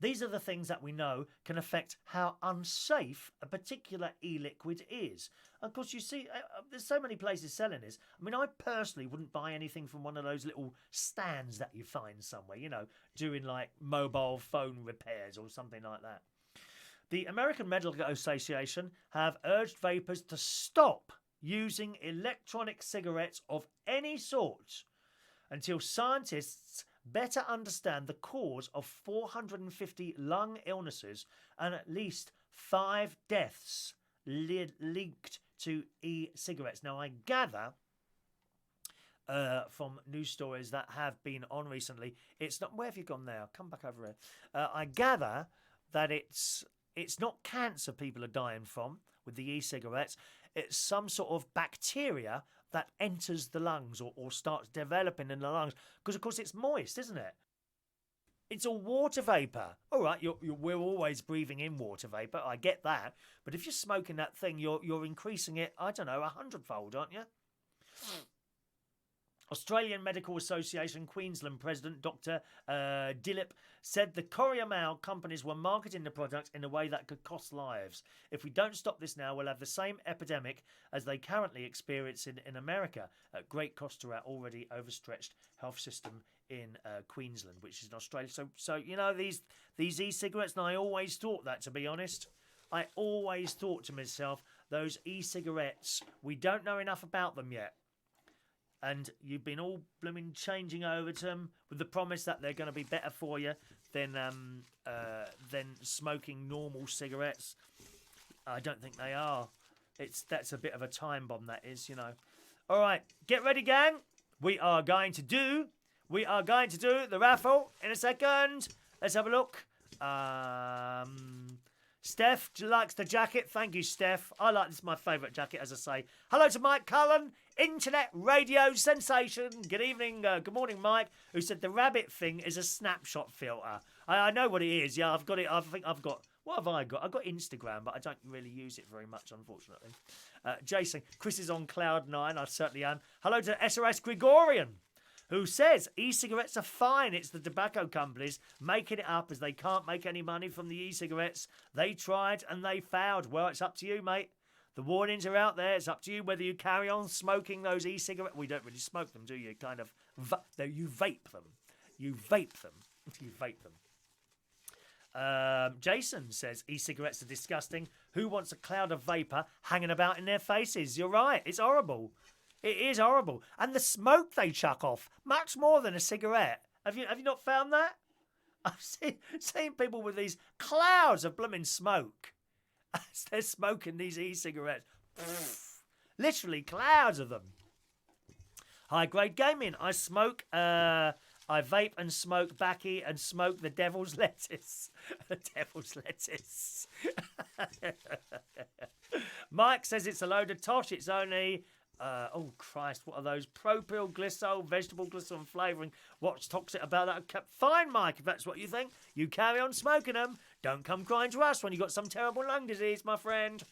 These are the things that we know can affect how unsafe a particular e-liquid is. Of course, you see, there's so many places selling this. I mean, I personally wouldn't buy anything from one of those little stands that you find somewhere, you know, doing like mobile phone repairs or something like that. The American Medical Association have urged vapers to stop using electronic cigarettes of any sort until scientists better understand the cause of 450 lung illnesses and at least 5 deaths linked to e-cigarettes. Now, I gather from news stories that have been on recently, it's not. Where have you gone now? Come back over here. I gather that it's not cancer people are dying from with the e-cigarettes. It's some sort of bacteria that enters the lungs or starts developing in the lungs. Because, of course, it's moist, isn't it? It's all water vapour. All right, we're always breathing in water vapour. I get that. But if you're smoking that thing, you're increasing it, I don't know, 100-fold, aren't you? Australian Medical Association Queensland President Dr. Dilip said the Courier Mail companies were marketing the product in a way that could cost lives. If we don't stop this now, we'll have the same epidemic as they currently experience in America at great cost to our already overstretched health system in Queensland, which is in Australia. So you know, these e-cigarettes, and I always thought that, to be honest. I always thought to myself, those e-cigarettes, we don't know enough about them yet. And you've been all blooming changing over to them with the promise that they're going to be better for you than smoking normal cigarettes. I don't think they are. That's a bit of a time bomb, that is, you know. All right, get ready, gang. We are going to do the raffle in a second. Let's have a look. Steph likes the jacket. Thank you, Steph. I like this. Is my favourite jacket, as I say. Hello to Mike Cullen, internet radio sensation. Good evening. Good morning, Mike, who said the rabbit thing is a snapshot filter. I know what it is. Yeah, I've got it. I think I've got... What have I got? I've got Instagram, but I don't really use it very much, unfortunately. Jason, Chris is on Cloud 9. I certainly am. Hello to SOS Gregorian, who says e-cigarettes are fine. It's the tobacco companies making it up as they can't make any money from the e-cigarettes. They tried and they failed. Well, it's up to you, mate. The warnings are out there. It's up to you whether you carry on smoking those e-cigarettes. We don't really smoke them, do you? Kind of. You vape them. You vape them. You vape them. Jason says e-cigarettes are disgusting. Who wants a cloud of vapour hanging about in their faces? You're right. It's horrible. It is horrible. And the smoke they chuck off, much more than a cigarette. Have you not found that? I've seen people with these clouds of blooming smoke as they're smoking these e-cigarettes. Literally clouds of them. High grade gaming. I smoke, I vape and smoke backy and smoke the devil's lettuce. The devil's lettuce. Mike says it's a load of tosh. It's only... oh Christ, what are those? Propyl glycol, vegetable glycerol flavouring. What's toxic about that? Fine, Mike, if that's what you think. You carry on smoking them. Don't come crying to us when you've got some terrible lung disease, my friend.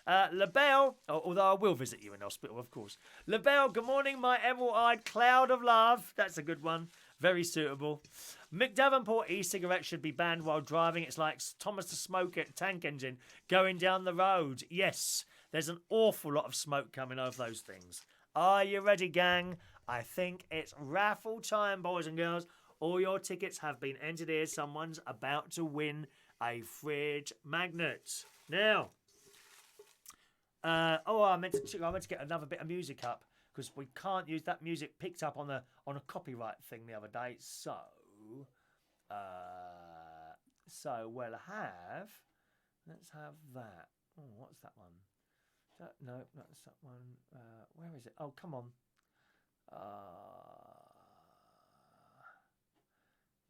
LaBelle, although I will visit you in hospital, of course. LaBelle, good morning, my emerald-eyed cloud of love. That's a good one. Very suitable. Mick Davenport, e-cigarettes should be banned while driving. It's like Thomas the Smoke Tank Engine going down the road. Yes. There's an awful lot of smoke coming over those things. Are you ready, gang? I think it's raffle time, boys and girls. All your tickets have been entered here. Someone's about to win a fridge magnet. Now, I meant to get another bit of music up because we can't use that music picked up on a copyright thing the other day. So let's have that. Oh, what's that one? No, that's that one. Where is it? Oh, come on.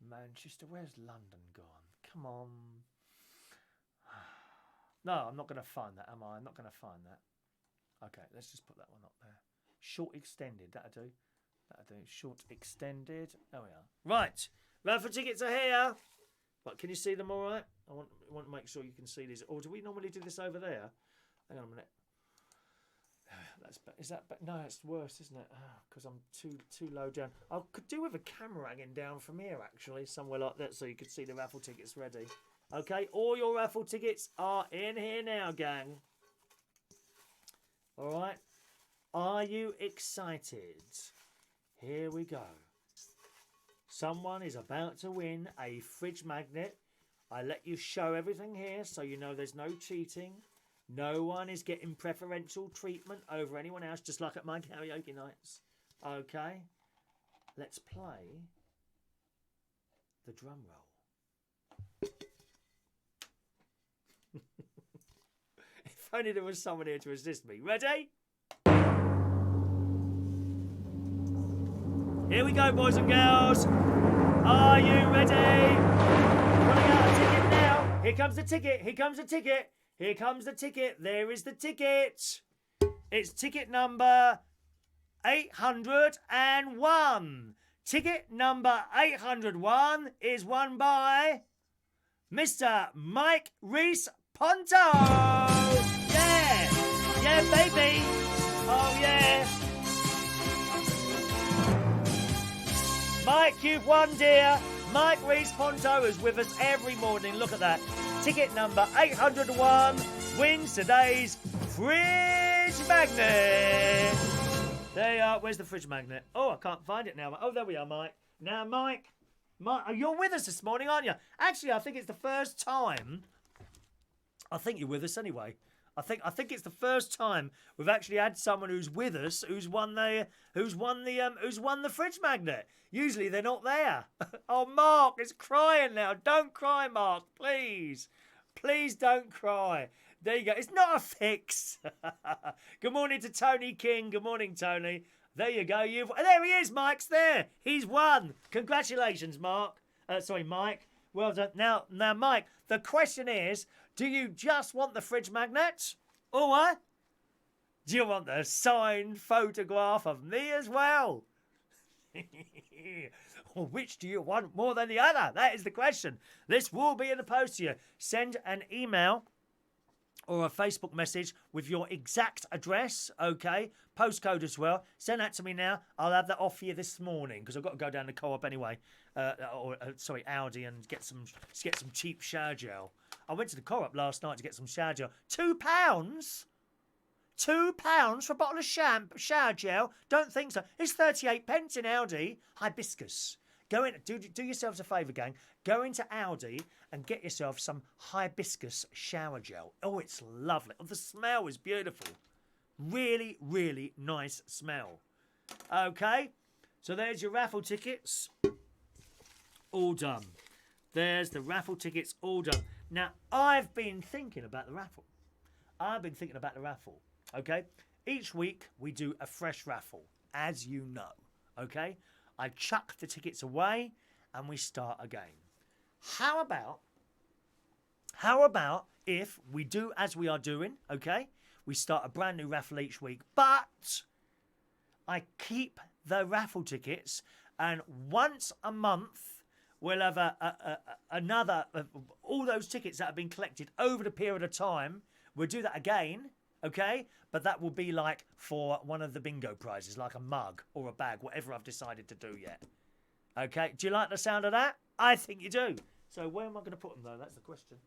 Manchester. Where's London gone? Come on. No, I'm not going to find that, am I? I'm not going to find that. Okay, let's just put that one up there. Short extended. That'll do. Short extended. There we are. Right. Raffle tickets are here. What, can you see them all right? I want to make sure you can see these. Or do we normally do this over there? Hang on a minute. Is that? No, it's worse, isn't it? Because I'm too low down. I could do with a camera hanging down from here, actually, somewhere like that, so you could see the raffle tickets ready. Okay, all your raffle tickets are in here now, gang. All right. Are you excited? Here we go. Someone is about to win a fridge magnet. I let you show everything here so you know there's no cheating. No one is getting preferential treatment over anyone else, just like at my karaoke nights. Okay? Let's play the drum roll. If only there was someone here to assist me. Ready? Here we go, boys and girls. Are you ready? Pulling out a ticket now. Here comes the ticket. Here comes the ticket. Here comes the ticket. There is the ticket. It's ticket number 801. Ticket number 801 is won by Mr. Mike Reese Ponto. Yeah. Yeah, baby. Oh, yeah. Mike, you've won, dear. Mike Reese Ponto is with us every morning. Look at that. Ticket number 801 wins today's fridge magnet. There you are. Where's the fridge magnet? Oh, I can't find it now. Oh, there we are, Mike. Now, Mike, you're with us this morning, aren't you? Actually, I think it's the first time. I think you're with us anyway. I think it's the first time we've actually had someone who's with us who's won the fridge magnet. Usually they're not there. Oh, Mark is crying now. Don't cry, Mark, please. Please don't cry. There you go. It's not a fix. Good morning to Tony King. Good morning, Tony. There you go. There he is. Mike's there. He's won. Congratulations, Mark. Mike. Well done. Now, Mike. The question is, do you just want the fridge magnet, or what? Do you want the signed photograph of me as well? Or which do you want more than the other? That is the question. This will be in the post to you. Send an email or a Facebook message with your exact address, okay? Postcode as well. Send that to me now. I'll have that off for you this morning because I've got to go down to Co-op anyway. Aldi and get some cheap shower gel. I went to the Co-op last night to get some shower gel. £2? £2 for a bottle of shower gel? Don't think so. It's 38p in Aldi. Hibiscus. Go in. Do yourselves a favour, gang. Go into Aldi and get yourself some hibiscus shower gel. Oh, it's lovely. Oh, the smell is beautiful. Really, really nice smell. Okay. So there's your raffle tickets. All done. There's the raffle tickets all done. Now, I've been thinking about the raffle. Okay? Each week, we do a fresh raffle, as you know. Okay? I chuck the tickets away, and we start again. How about if we do as we are doing, okay? We start a brand new raffle each week, but I keep the raffle tickets, and once a month, we'll have another, all those tickets that have been collected over the period of time. We'll do that again, okay? But that will be like for one of the bingo prizes, like a mug or a bag, whatever I've decided to do yet. Okay, do you like the sound of that? I think you do. So where am I going to put them, though? That's the question.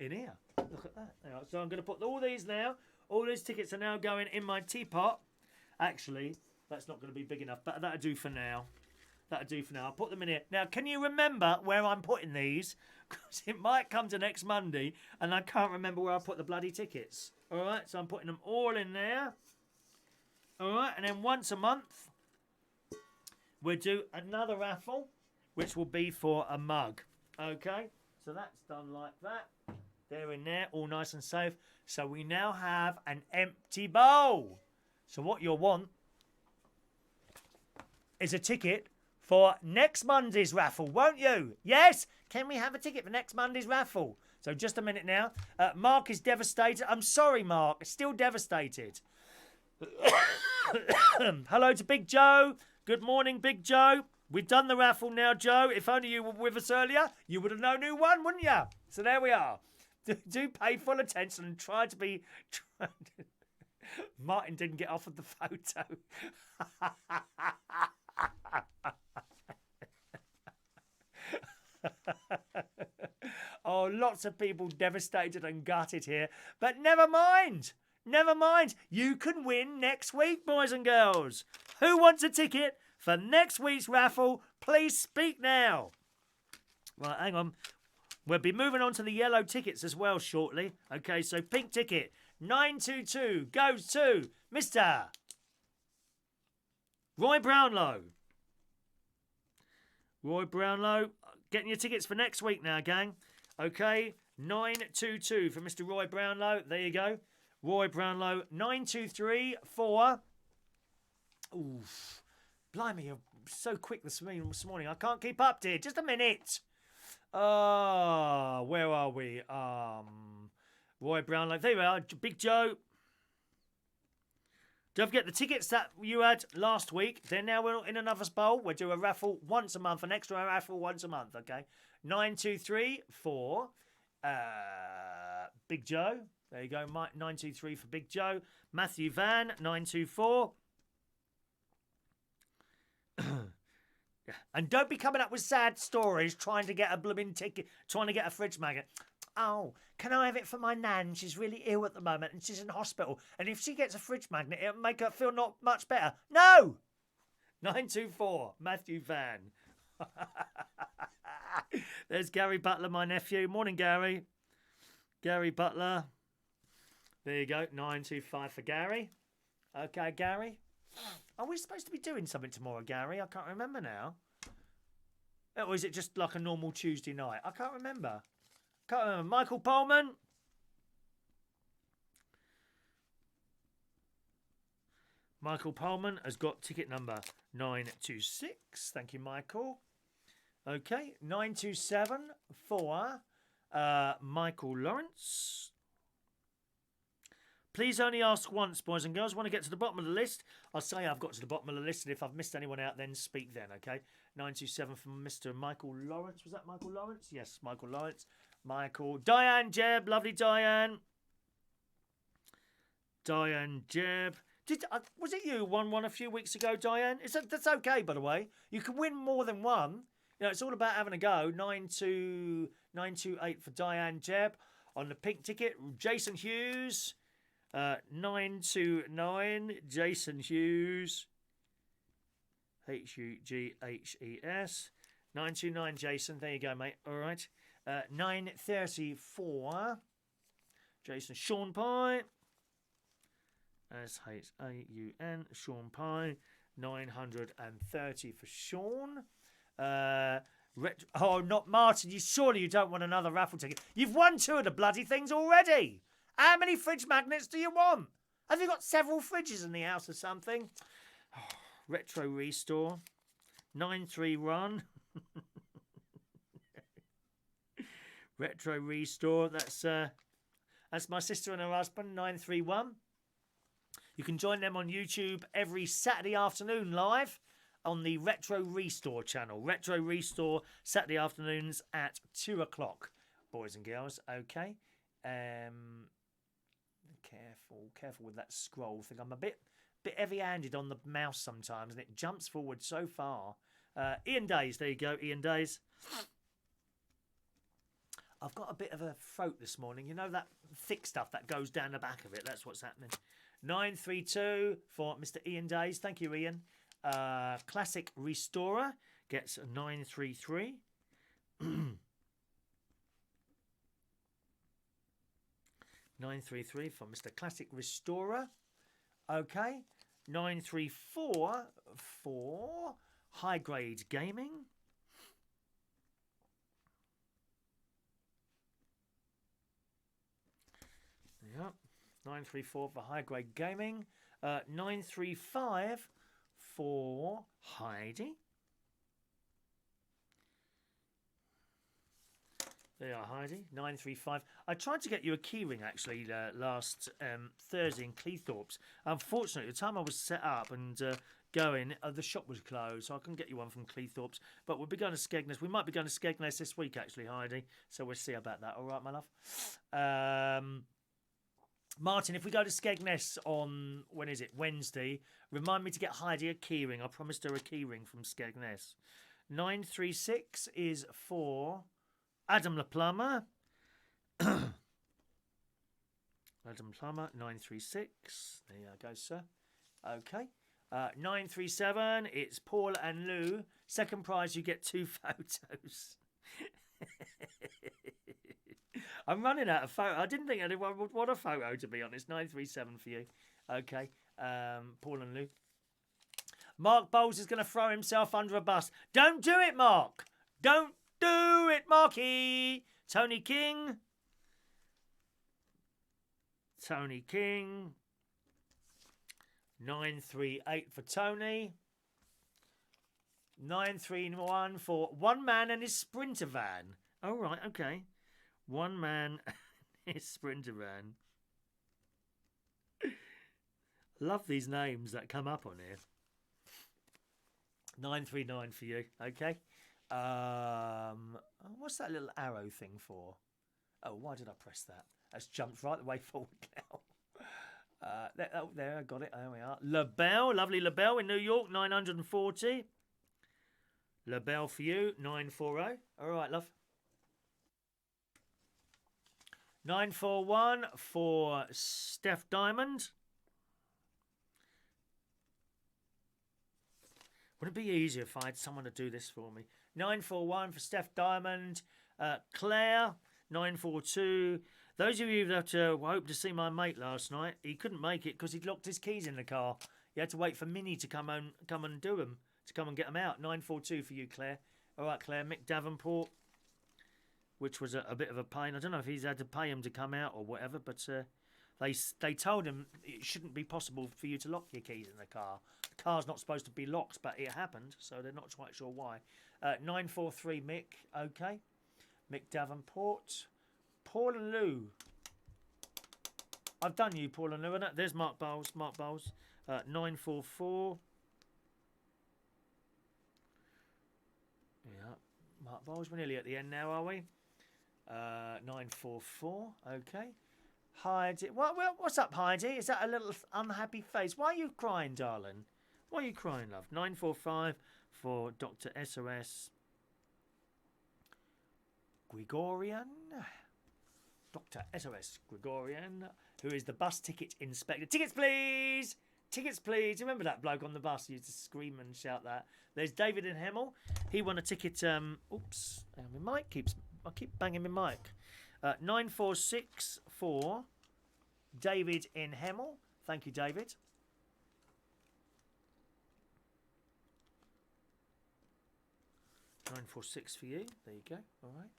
In here. Look at that. So I'm going to put all these now. All these tickets are now going in my teapot. Actually, that's not going to be big enough, but that'll do for now. I'll put them in here. Now, can you remember where I'm putting these? Because it might come to next Monday, and I can't remember where I put the bloody tickets. All right, so I'm putting them all in there. All right, and then once a month, we'll do another raffle, which will be for a mug. Okay, so that's done like that. They're in there, all nice and safe. So we now have an empty bowl. So what you'll want is a ticket for next Monday's raffle, won't you? Yes? Can we have a ticket for next Monday's raffle? So just a minute now. Mark is devastated. I'm sorry, Mark. Still devastated. Hello to Big Joe. Good morning, Big Joe. We've done the raffle now, Joe. If only you were with us earlier, you would have known who won, wouldn't you? So there we are. Do pay full attention and try to be... Martin didn't get off of the photo. Oh, lots of people devastated and gutted here. But never mind. Never mind. You can win next week, boys and girls. Who wants a ticket for next week's raffle? Please speak now. Right, hang on. We'll be moving on to the yellow tickets as well shortly. Okay, so pink ticket 922 goes to Mr. Roy Brownlow. Roy Brownlow, getting your tickets for next week now, gang. Okay, 922 for Mr. Roy Brownlow. There you go. Roy Brownlow, 923 for... Oof. Blimey, you're so quick this morning. I can't keep up, dear. Just a minute. Where are we? Roy Brownlow. There we are. Big Joe. Don't forget the tickets that you had last week. They're now in another bowl. We'll do a raffle once a month, an extra raffle once a month, okay? 923 for Big Joe. There you go, 923 for Big Joe. Matthew Van, 924. And don't be coming up with sad stories trying to get a blooming ticket, trying to get a fridge magnet. Oh, can I have it for my nan? She's really ill at the moment and she's in hospital. And if she gets a fridge magnet, it'll make her feel not much better. No! 924, Matthew Van. There's Gary Butler, my nephew. Morning, Gary. Gary Butler. There you go, 925 for Gary. Okay, Gary. Are we supposed to be doing something tomorrow, Gary? I can't remember now. Or is it just like a normal Tuesday night? I can't remember. Michael Pullman. Michael Pullman has got ticket number 926. Thank you, Michael. Okay, 927 for Michael Lawrence. Please only ask once, boys and girls. Want to get to the bottom of the list? I'll say I've got to the bottom of the list, and if I've missed anyone out, then speak then, okay? 927 from Mr. Michael Lawrence. Was that Michael Lawrence? Yes, Michael Lawrence. Michael. Diane Jeb. Lovely Diane. Diane Jeb. Was it you who won one a few weeks ago, Diane? That's okay, by the way. You can win more than one. You know, it's all about having a go. 928 for Diane Jeb. On the pink ticket, Jason Hughes. 929, Jason Hughes. Hughes. 929, Jason. There you go, mate. All right. 934, Jason. Sean Pye. SHAUN. Sean Pye. 930 for Sean. Oh, not Martin. Surely you don't want another raffle ticket. You've won 2 of the bloody things already. How many fridge magnets do you want? Have you got several fridges in the house or something? Oh, Retro Restore. 931. Retro Restore. That's my sister and her husband, 931. You can join them on YouTube every Saturday afternoon live on the Retro Restore channel. Retro Restore, Saturday afternoons at 2 o'clock, boys and girls. Okay. Careful with that scroll thing. I'm a bit heavy-handed on the mouse sometimes, and it jumps forward so far. Ian Days, there you go, Ian Days. I've got a bit of a throat this morning. You know that thick stuff that goes down the back of it? That's what's happening. 932 for Mr. Ian Days. Thank you, Ian. Classic Restorer gets 933. 933 for Mr. Classic Restorer. Okay. 934 for High Grade Gaming. Yep. 934 for High Grade Gaming. 935 for Heidi. There you are, Heidi. 935. I tried to get you a keyring actually last Thursday in Cleethorpes. Unfortunately, at the time I was set up and going. The shop was closed, so I couldn't get you one from Cleethorpes. But we'll be going to Skegness. We might be going to Skegness this week, actually, Heidi. So we'll see about that. All right, my love. Martin, if we go to Skegness on, when is it? Wednesday, remind me to get Heidi a keyring. I promised her a keyring from Skegness. 936 is for Adam LaPlummer. Adam Plummer, 936. There you go, sir. Okay. 937, it's Paul and Lou. Second prize, you get 2 photos. I'm running out of photos. I didn't think anyone would want a photo, to be honest. 937 for you. Okay. Paul and Lou. Mark Bowles is going to throw himself under a bus. Don't do it, Mark. Don't do it, Marky. Tony King. 938 for Tony. 931 for One Man and His Sprinter Van. Oh, right, okay. One Man and His Sprinter Van. Love these names that come up on here. 939 for you, okay. What's that little arrow thing for? Oh, why did I press that? That's jumped right the way forward now. There, I got it. There we are. LaBelle, lovely LaBelle in New York, 940. LaBelle for you, 940. All right, love. 941 for Steph Diamond. Would it be easier if I had someone to do this for me? 941 for Steph Diamond. Claire, 942. Those of you that hoped to see my mate last night, he couldn't make it because he'd locked his keys in the car. He had to wait for Minnie to come and do them, to come and get them out. 942 for you, Claire. All right, Claire. Mick Davenport, which was a bit of a pain. I don't know if he's had to pay him to come out or whatever, but they told him it shouldn't be possible for you to lock your keys in the car. The car's not supposed to be locked, but it happened, so they're not quite sure why. 943 Mick, okay. Mick Davenport. Paul and Lou. I've done you, Paul and Lou. There's Mark Bowles. 944. Yeah, Mark Bowles. We're nearly at the end now, are we? 944. Okay. Heidi. What's up, Heidi? Is that a little unhappy face? Why are you crying, darling? Why are you crying, love? 945 for Dr. SOS. Gregorian. Dr. SOS Gregorian, who is the bus ticket inspector. Tickets, please! Tickets, please. Remember that bloke on the bus who used to scream and shout that? There's David in Hemel. He won a ticket. Oops. My mic I keep banging my mic. 946 for David in Hemel. Thank you, David. $946 for you. There you go. All right.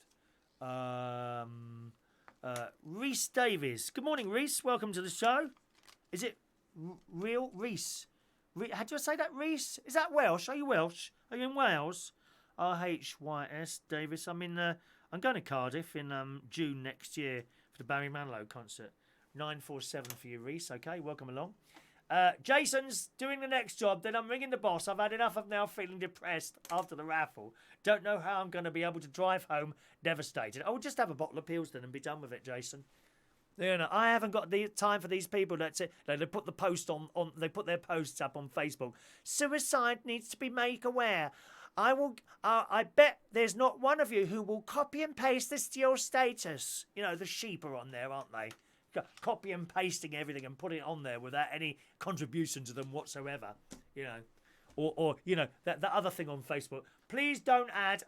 Reese Davies. Good morning, Reese. Welcome to the show. Is it real Reese? How do I say that, Reese? Is that Welsh? Are you Welsh? Are you in Wales? RHYS Davis. I'm going to Cardiff in June next year for the Barry Manilow concert. 947 for you, Reese. Okay, welcome along. Jason's doing the next job. Then I'm ringing the boss. I've had enough of now feeling depressed after the raffle. Don't know how I'm going to be able to drive home devastated. I will just have a bottle of Pilsner and be done with it, Jason. You know, I haven't got the time for these people. That's it. They put the post on. They put their posts up on Facebook. Suicide needs to be made aware. I bet there's not one of you who will copy and paste this to your status. You know, the sheep are on there, aren't they? Copy and pasting everything and putting it on there without any contribution to them whatsoever, you know, or you know that other thing on Facebook. Please don't add.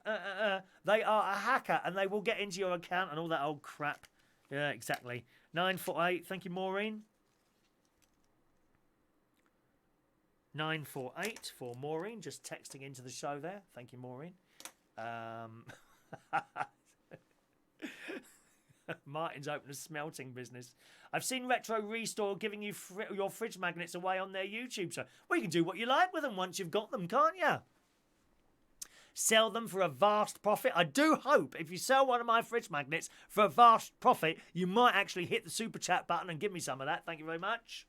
They are a hacker and they will get into your account and all that old crap. Yeah, exactly. 948. Thank you, Maureen. 948 for Maureen. Just texting into the show there. Thank you, Maureen. Martin's opened a smelting business. I've seen Retro Restore giving you your fridge magnets away on their YouTube show. Well, you can do what you like with them once you've got them, can't you? Sell them for a vast profit. I do hope if you sell one of my fridge magnets for a vast profit, you might actually hit the super chat button and give me some of that. Thank you very much.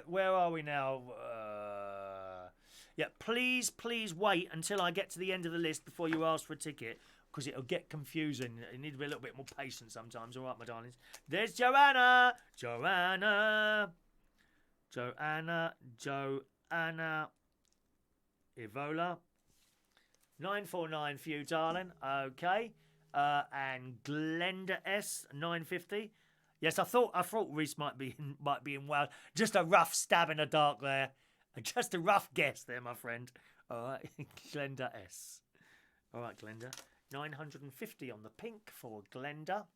Where are we now? Yeah, please wait until I get to the end of the list before you ask for a ticket, because it'll get confusing. You need to be a little bit more patient sometimes. All right, my darlings. There's Joanna. Evola. 949 for you, darling. Okay. And Glenda S 950. Yes, I thought Reese might be in Wales. Just a rough stab in the dark there. Just a rough guess there, my friend. All right, Glenda S. All right, Glenda. 950 on the pink for Glenda.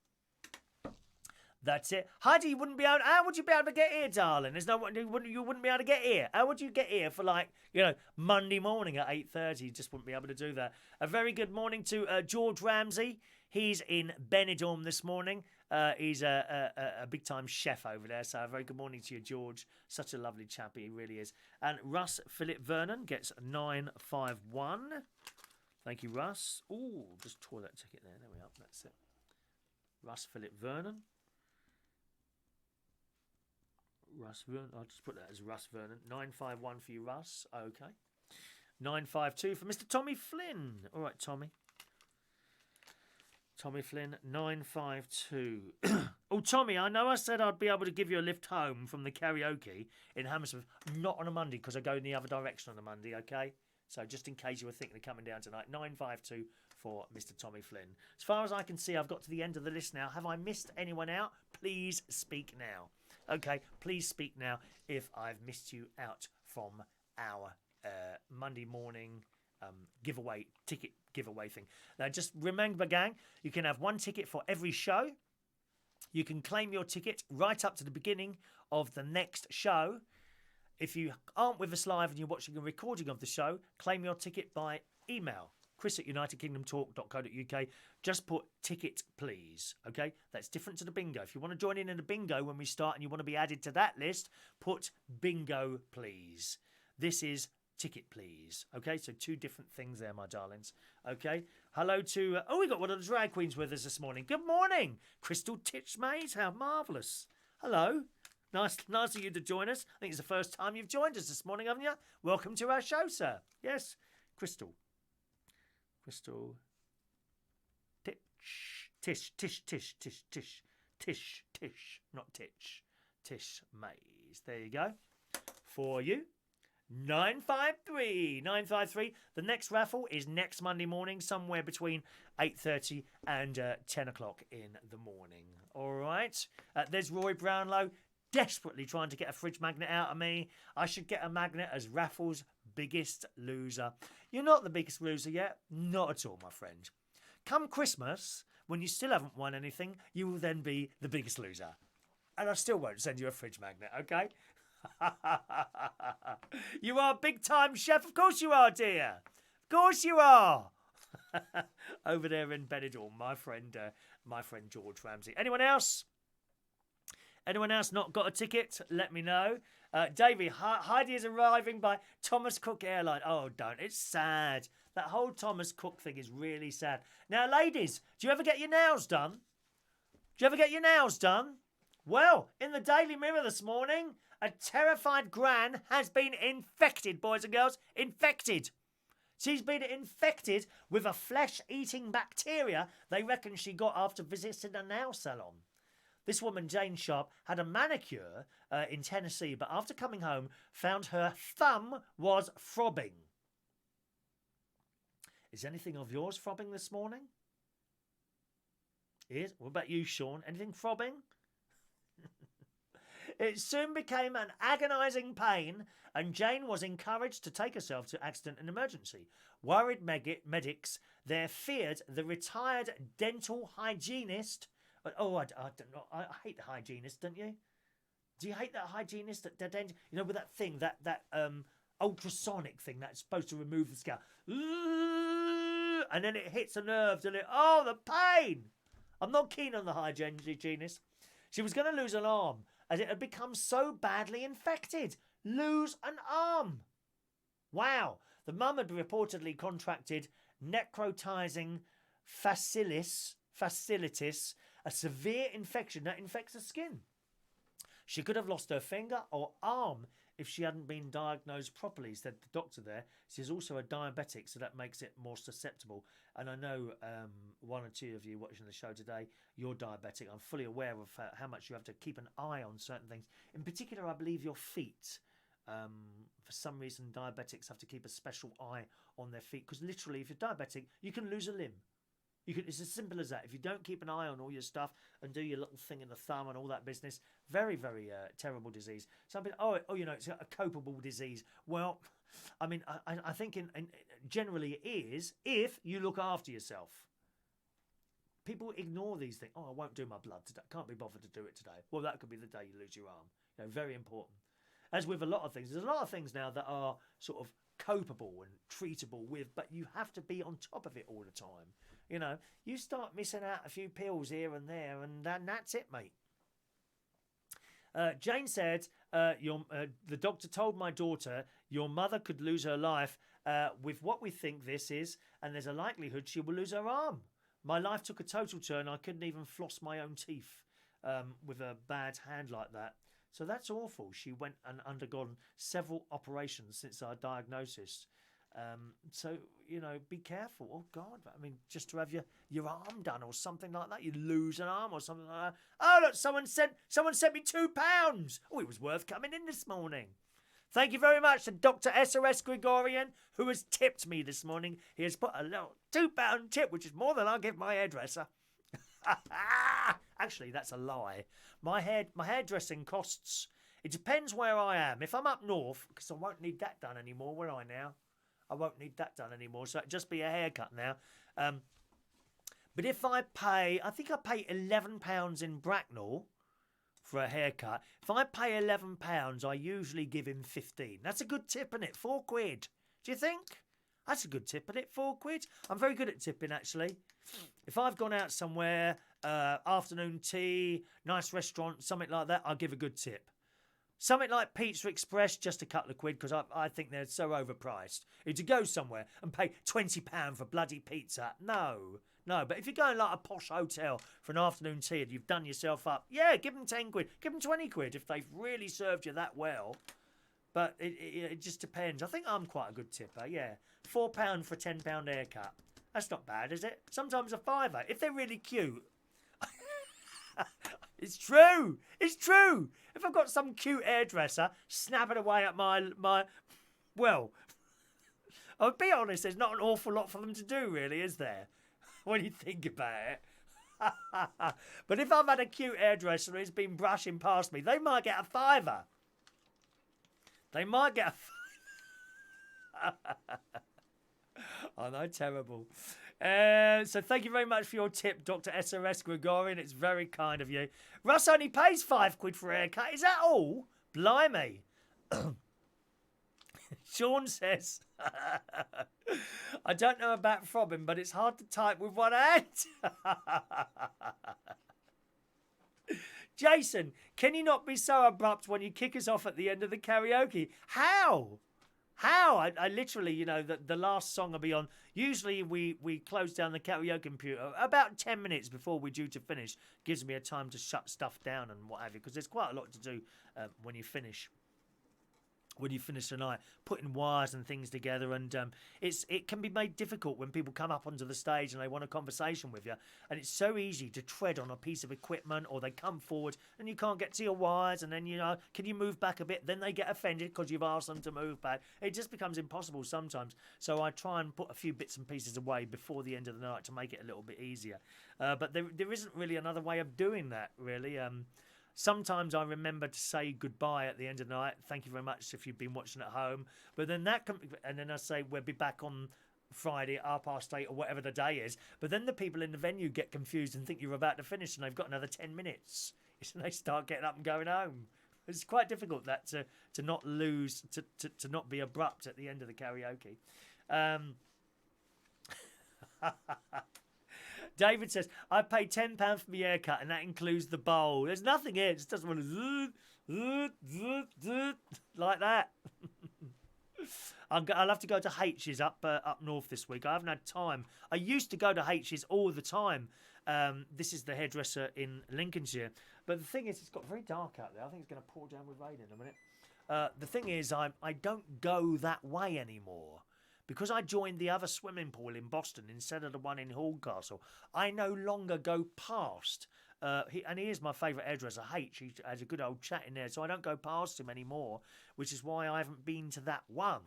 That's it. Heidi, how would you be able to get here, darling? You wouldn't be able to get here. How would you get here for Monday morning at 8:30? You just wouldn't be able to do that. A very good morning to George Ramsey. He's in Benidorm this morning. He's a big-time chef over there, so a very good morning to you, George. Such a lovely chap, he really is. And Russ Philip Vernon gets 951. Thank you, Russ. Ooh, just tore that ticket there. There we are. That's it. Russ Philip Vernon. I'll just put that as Russ Vernon. 951 for you, Russ. Okay. 952 for Mr. Tommy Flynn. All right, Tommy. Tommy Flynn, 952. Oh, Tommy, I know I said I'd be able to give you a lift home from the karaoke in Hammersmith. Not on a Monday, because I go in the other direction on a Monday, okay? So just in case you were thinking of coming down tonight, 952 for Mr. Tommy Flynn. As far as I can see, I've got to the end of the list now. Have I missed anyone out? Please speak now. Okay, please speak now if I've missed you out from our Monday morning ticket giveaway thing. Now, just remember, gang, you can have one ticket for every show. You can claim your ticket right up to the beginning of the next show. If you aren't with us live and you're watching a recording of the show, claim your ticket by email. chris@unitedkingdomtalk.co.uk. Just put ticket, please. Okay? That's different to the bingo. If you want to join in the bingo when we start and you want to be added to that list, put bingo, please. This is ticket, please. Okay? So two different things there, my darlings. Okay? Hello to... we got one of the drag queens with us this morning. Good morning, Crystal Titchmays. How marvellous. Hello. Nice of you to join us. I think it's the first time you've joined us this morning, haven't you? Welcome to our show, sir. Yes, Crystal. Tish, not Titch. Tish Mays. There you go. For you. 953. The next raffle is next Monday morning, somewhere between 8:30 and 10 o'clock in the morning. All right. There's Roy Brownlow, desperately trying to get a fridge magnet out of me. I should get a magnet as Raffle's biggest loser. You're not the biggest loser yet. Not at all, my friend. Come Christmas, when you still haven't won anything, you will then be the biggest loser. And I still won't send you a fridge magnet, okay? You are a big-time chef. Of course you are, dear. Of course you are. Over there in Benidorm, my friend George Ramsey. Anyone else? Anyone else not got a ticket? Let me know. Davey, Heidi is arriving by Thomas Cook Airline. Oh, don't. It's sad. That whole Thomas Cook thing is really sad. Now, ladies, do you ever get your nails done? Well, in the Daily Mirror this morning, a terrified gran has been infected, boys and girls. Infected. She's been infected with a flesh-eating bacteria they reckon she got after visiting a nail salon. This woman, Jane Sharp, had a manicure in Tennessee, but after coming home, found her thumb was throbbing. Is anything of yours throbbing this morning? What about you, Sean? Anything throbbing? It soon became an agonising pain, and Jane was encouraged to take herself to accident and emergency. Worried medics there feared the retired dental hygienist. Oh, I don't know. I hate the hygienist, don't you? Do you hate that hygienist? With that thing, that ultrasonic thing that's supposed to remove the scalp. And then it hits a nerve, and the pain! I'm not keen on the hygienist. She was going to lose an arm, as it had become so badly infected. Lose an arm! Wow. The mum had reportedly contracted necrotizing fasciitis, a severe infection that infects the skin. She could have lost her finger or arm if she hadn't been diagnosed properly, said the doctor there. She's also a diabetic, so that makes it more susceptible. And I know one or two of you watching the show today, you're diabetic. I'm fully aware of how much you have to keep an eye on certain things. In particular, I believe your feet. For some reason, diabetics have to keep a special eye on their feet, because literally, if you're diabetic, you can lose a limb. It's as simple as that. If you don't keep an eye on all your stuff and do your little thing in the thumb and all that business, very, very terrible disease. Some people, it's a copable disease. Well, I mean, I think generally it is if you look after yourself. People ignore these things. Oh, I won't do my blood today. Can't be bothered to do it today. Well, that could be the day you lose your arm. Very important. As with a lot of things, there's a lot of things now that are sort of copable and treatable with, but you have to be on top of it all the time. You start missing out a few pills here and there, and that's it, mate. Jane said, the doctor told my daughter, your mother could lose her life with what we think this is, and there's a likelihood she will lose her arm. My life took a total turn. I couldn't even floss my own teeth with a bad hand like that. So that's awful. She went and undergone several operations since our diagnosis. So, be careful. Oh, God. I mean, just to have your arm done or something like that. You lose an arm or something like that. Oh, look, someone sent me £2. Oh, it was worth coming in this morning. Thank you very much to Dr. SOS Gregorian, who has tipped me this morning. He has put a little £2 tip, which is more than I'll give my hairdresser. Actually, that's a lie. My hairdressing costs. It depends where I am. If I'm up north, because I won't need that done anymore, will I now? I won't need that done anymore, so it'll just be a haircut now. But if I pay £11 in Bracknell for a haircut. If I pay £11, I usually give him 15. That's a good tip, isn't it? £4. Do you think? That's a good tip, isn't it? £4. I'm very good at tipping, actually. If I've gone out somewhere, afternoon tea, nice restaurant, something like that, I'll give a good tip. Something like Pizza Express, just a couple of quid, because I think they're so overpriced. To go somewhere and pay £20 for bloody pizza, no. But if you're going like a posh hotel for an afternoon tea and you've done yourself up, yeah, give them 10 quid, give them 20 quid if they've really served you that well. But it just depends. I think I'm quite a good tipper, yeah. £4 for a £10 haircut. That's not bad, is it? Sometimes a fiver, if they're really cute. It's true. If I've got some cute hairdresser snapping away at my well, I'll be honest, there's not an awful lot for them to do, really, is there? When you think about it. But if I've had a cute hairdresser who's been brushing past me, they might get a fiver. I know, terrible. So thank you very much for your tip, Dr. SOS Gregorian. It's very kind of you. Russ only pays 5 quid for a haircut. Is that all? Blimey. Sean says, I don't know about throbbing, but it's hard to type with one hand. Jason, can you not be so abrupt when you kick us off at the end of the karaoke? How? I literally, the last song will be on. Usually we close down the karaoke computer about 10 minutes before we're due to finish. Gives me a time to shut stuff down and what have you, because there's quite a lot to do when you finish. When you finish the night, putting wires and things together, and it can be made difficult when people come up onto the stage and they want a conversation with you, and it's so easy to tread on a piece of equipment, or they come forward and you can't get to your wires, and then can you move back a bit? Then they get offended because you've asked them to move back. It just becomes impossible sometimes. So I try and put a few bits and pieces away before the end of the night to make it a little bit easier. But there isn't really another way of doing that, really. Sometimes I remember to say goodbye at the end of the night. Thank you very much if you've been watching at home. But then and then I say we'll be back on Friday at 8:30 or whatever the day is. But then the people in the venue get confused and think you're about to finish and they've got another 10 minutes. And they start getting up and going home. It's quite difficult that to not lose, to not be abrupt at the end of the karaoke. David says, I paid £10 for my haircut and that includes the bowl. There's nothing here. It just doesn't want to like that. I'll have to go to H's up north this week. I haven't had time. I used to go to H's all the time. This is the hairdresser in Lincolnshire. But the thing is, it's got very dark out there. I think it's going to pour down with rain in a minute. The thing is, I don't go that way anymore. Because I joined the other swimming pool in Boston instead of the one in Horncastle, I no longer go past. And he is my favourite hairdresser, H. He has a good old chat in there, so I don't go past him anymore, which is why I haven't been to that one.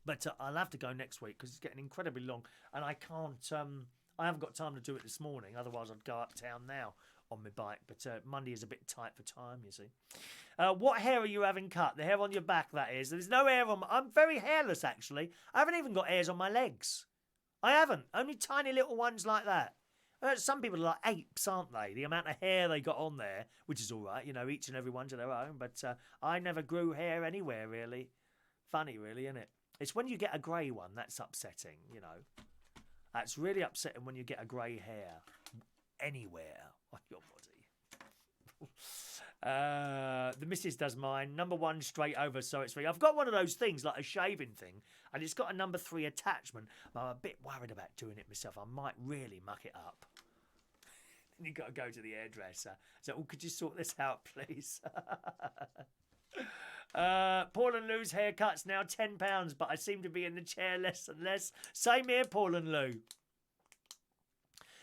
But I'll have to go next week because it's getting incredibly long, and I can't. I haven't got time to do it this morning. Otherwise, I'd go uptown now on my bike. But Monday is a bit tight for time, you see. What hair are you having cut? The hair on your back, that is. There's no hair on. I'm very hairless, actually. I haven't even got hairs on my legs. I haven't. Only tiny little ones like that. Some people are like apes, aren't they? The amount of hair they got on there, which is all right, you know, each and every one to their own. But I never grew hair anywhere, really. Funny, really, isn't it? It's when you get a grey one that's upsetting, you know. That's really upsetting when you get a grey hair anywhere on your body. The missus does mine. Number 1 straight over, so it's free. I've got one of those things, like a shaving thing, and it's got a number 3 attachment. I'm a bit worried about doing it myself. I might really muck it up. Then you've got to go to the hairdresser. So, could you sort this out, please? Paul and Lou's haircut's now £10, but I seem to be in the chair less and less. Same here, Paul and Lou.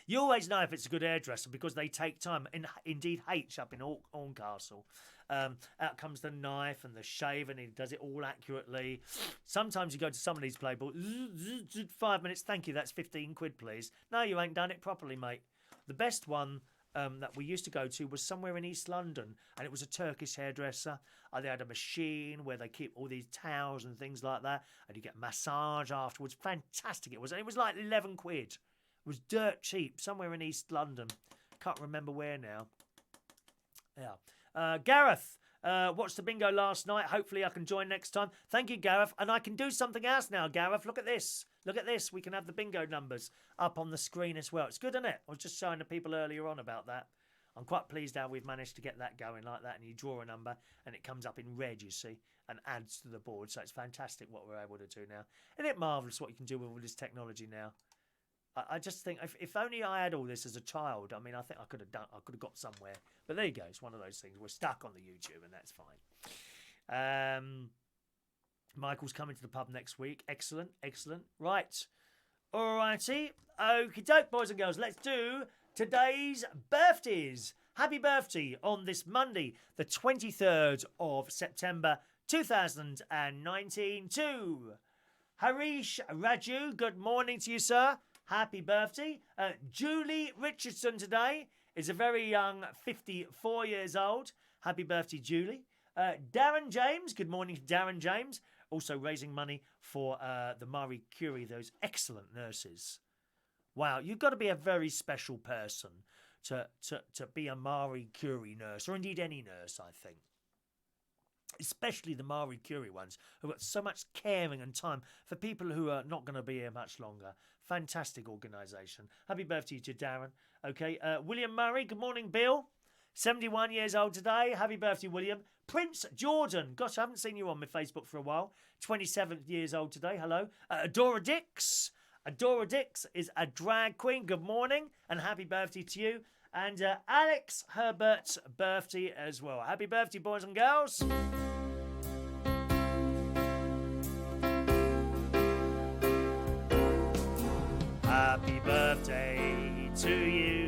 You always know if it's a good hairdresser because they take time. Indeed, H up in Horncastle. Out comes the knife and the shave, and he does it all accurately. Sometimes you go to some of these playballs, 5 minutes, thank you, that's 15 quid, please. No, you ain't done it properly, mate. The best one that we used to go to was somewhere in East London, and it was a Turkish hairdresser. They had a machine where they keep all these towels and things like that, and you get a massage afterwards. Fantastic it was. And it was like 11 quid. It was dirt cheap, somewhere in East London. Can't remember where now. Yeah. Gareth, watched the bingo last night. Hopefully I can join next time. Thank you, Gareth. And I can do something else now, Gareth. Look at this. Look at this. We can have the bingo numbers up on the screen as well. It's good, isn't it? I was just showing the people earlier on about that. I'm quite pleased how we've managed to get that going like that. And you draw a number and it comes up in red, you see, and adds to the board. So it's fantastic what we're able to do now. Isn't it marvellous what you can do with all this technology now? I just think if only I had all this as a child, I mean, I think I could have got somewhere. But there you go. It's one of those things. We're stuck on the YouTube, and that's fine. Michael's coming to the pub next week. Excellent, excellent. Right. All righty. Okie doke, boys and girls. Let's do today's birthdays. Happy birthday on this Monday, the 23rd of September 2019 to Harish Raju. Good morning to you, sir. Happy birthday. Julie Richardson today is a very young 54 years old. Happy birthday, Julie. Darren James. Good morning to Darren James. Also raising money for the Marie Curie, those excellent nurses. Wow, you've got to be a very special person to be a Marie Curie nurse, or indeed any nurse, I think. Especially the Marie Curie ones, who've got so much caring and time for people who are not going to be here much longer. Fantastic organisation. Happy birthday to Darren. Okay, William Murray. Good morning, Bill. 71 years old today. Happy birthday, William. Prince Jordan. Gosh, I haven't seen you on my Facebook for a while. 27 years old today. Hello. Adora Dix. Adora Dix is a drag queen. Good morning and happy birthday to you. And Alex Herbert's birthday as well. Happy birthday, boys and girls. Happy birthday to you.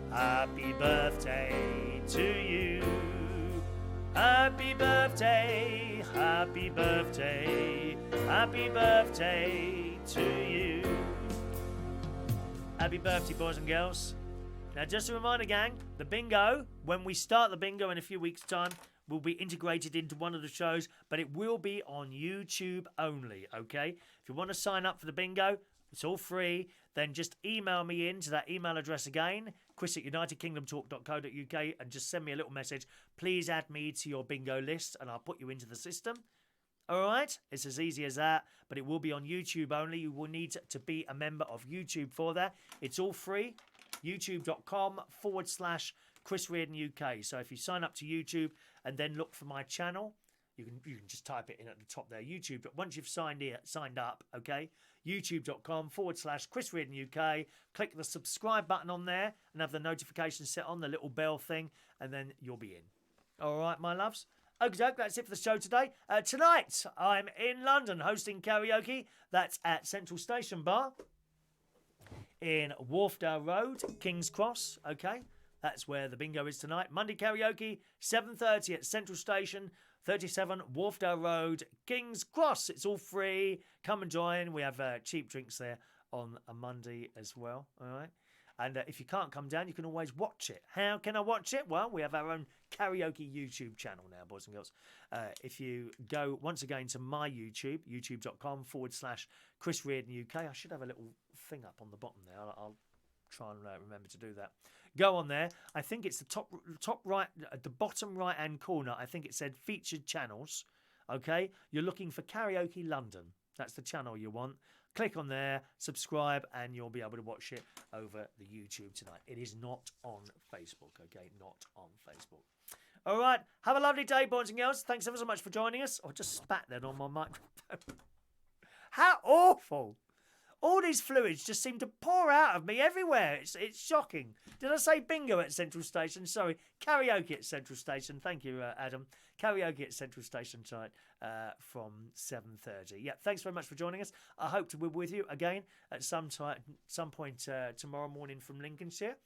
Happy birthday to you. Happy birthday, happy birthday, happy birthday to you. Happy birthday, boys and girls. Now, just a reminder, gang, the bingo, when we start the bingo in a few weeks' time, will be integrated into one of the shows, but it will be on YouTube only, okay? If you want to sign up for the bingo, it's all free. Then just email me in to that email address again, chris@unitedkingdomtalk.co.uk, and just send me a little message. Please add me to your bingo list, and I'll put you into the system. All right? It's as easy as that, but it will be on YouTube only. You will need to be a member of YouTube for that. It's all free. youtube.com/Chris Reardon UK. So if you sign up to YouTube and then look for my channel, you can just type it in at the top there, YouTube. But once you've signed up, okay, youtube.com/Chris Reardon UK. Click the subscribe button on there and have the notifications set on, the little bell thing, and then you'll be in. All right, my loves. Okay, that's it for the show today. Tonight, I'm in London hosting karaoke. That's at Central Station Bar in Wharfdale Road, King's Cross. Okay, that's where the bingo is tonight. Monday karaoke, 7:30 at Central Station, 37 Wharfdale Road, King's Cross. It's all free. Come and join. We have cheap drinks there on a Monday as well. All right. And if you can't come down, you can always watch it. How can I watch it? Well, we have our own karaoke YouTube channel now, boys and girls. If you go once again to my YouTube, youtube.com/Chris Reardon UK. I should have a little thing up on the bottom there. I'll try and remember to do that. Go on there. I think it's the top right, at the bottom right hand corner. I think it said featured channels. Okay, you're looking for Karaoke London. That's the channel you want. Click on there, subscribe, and you'll be able to watch it over the YouTube tonight. It is not on Facebook, okay? Not on Facebook. All right, have a lovely day, boys and girls. Thanks ever so much for joining us. I just spat then on my microphone. How awful. All these fluids just seem to pour out of me everywhere. It's shocking. Did I say bingo at Central Station? Sorry, karaoke at Central Station. Thank you, Adam. Karaoke at Central Station tonight from 7:30. Yeah, thanks very much for joining us. I hope to be with you again at some point tomorrow morning from Lincolnshire.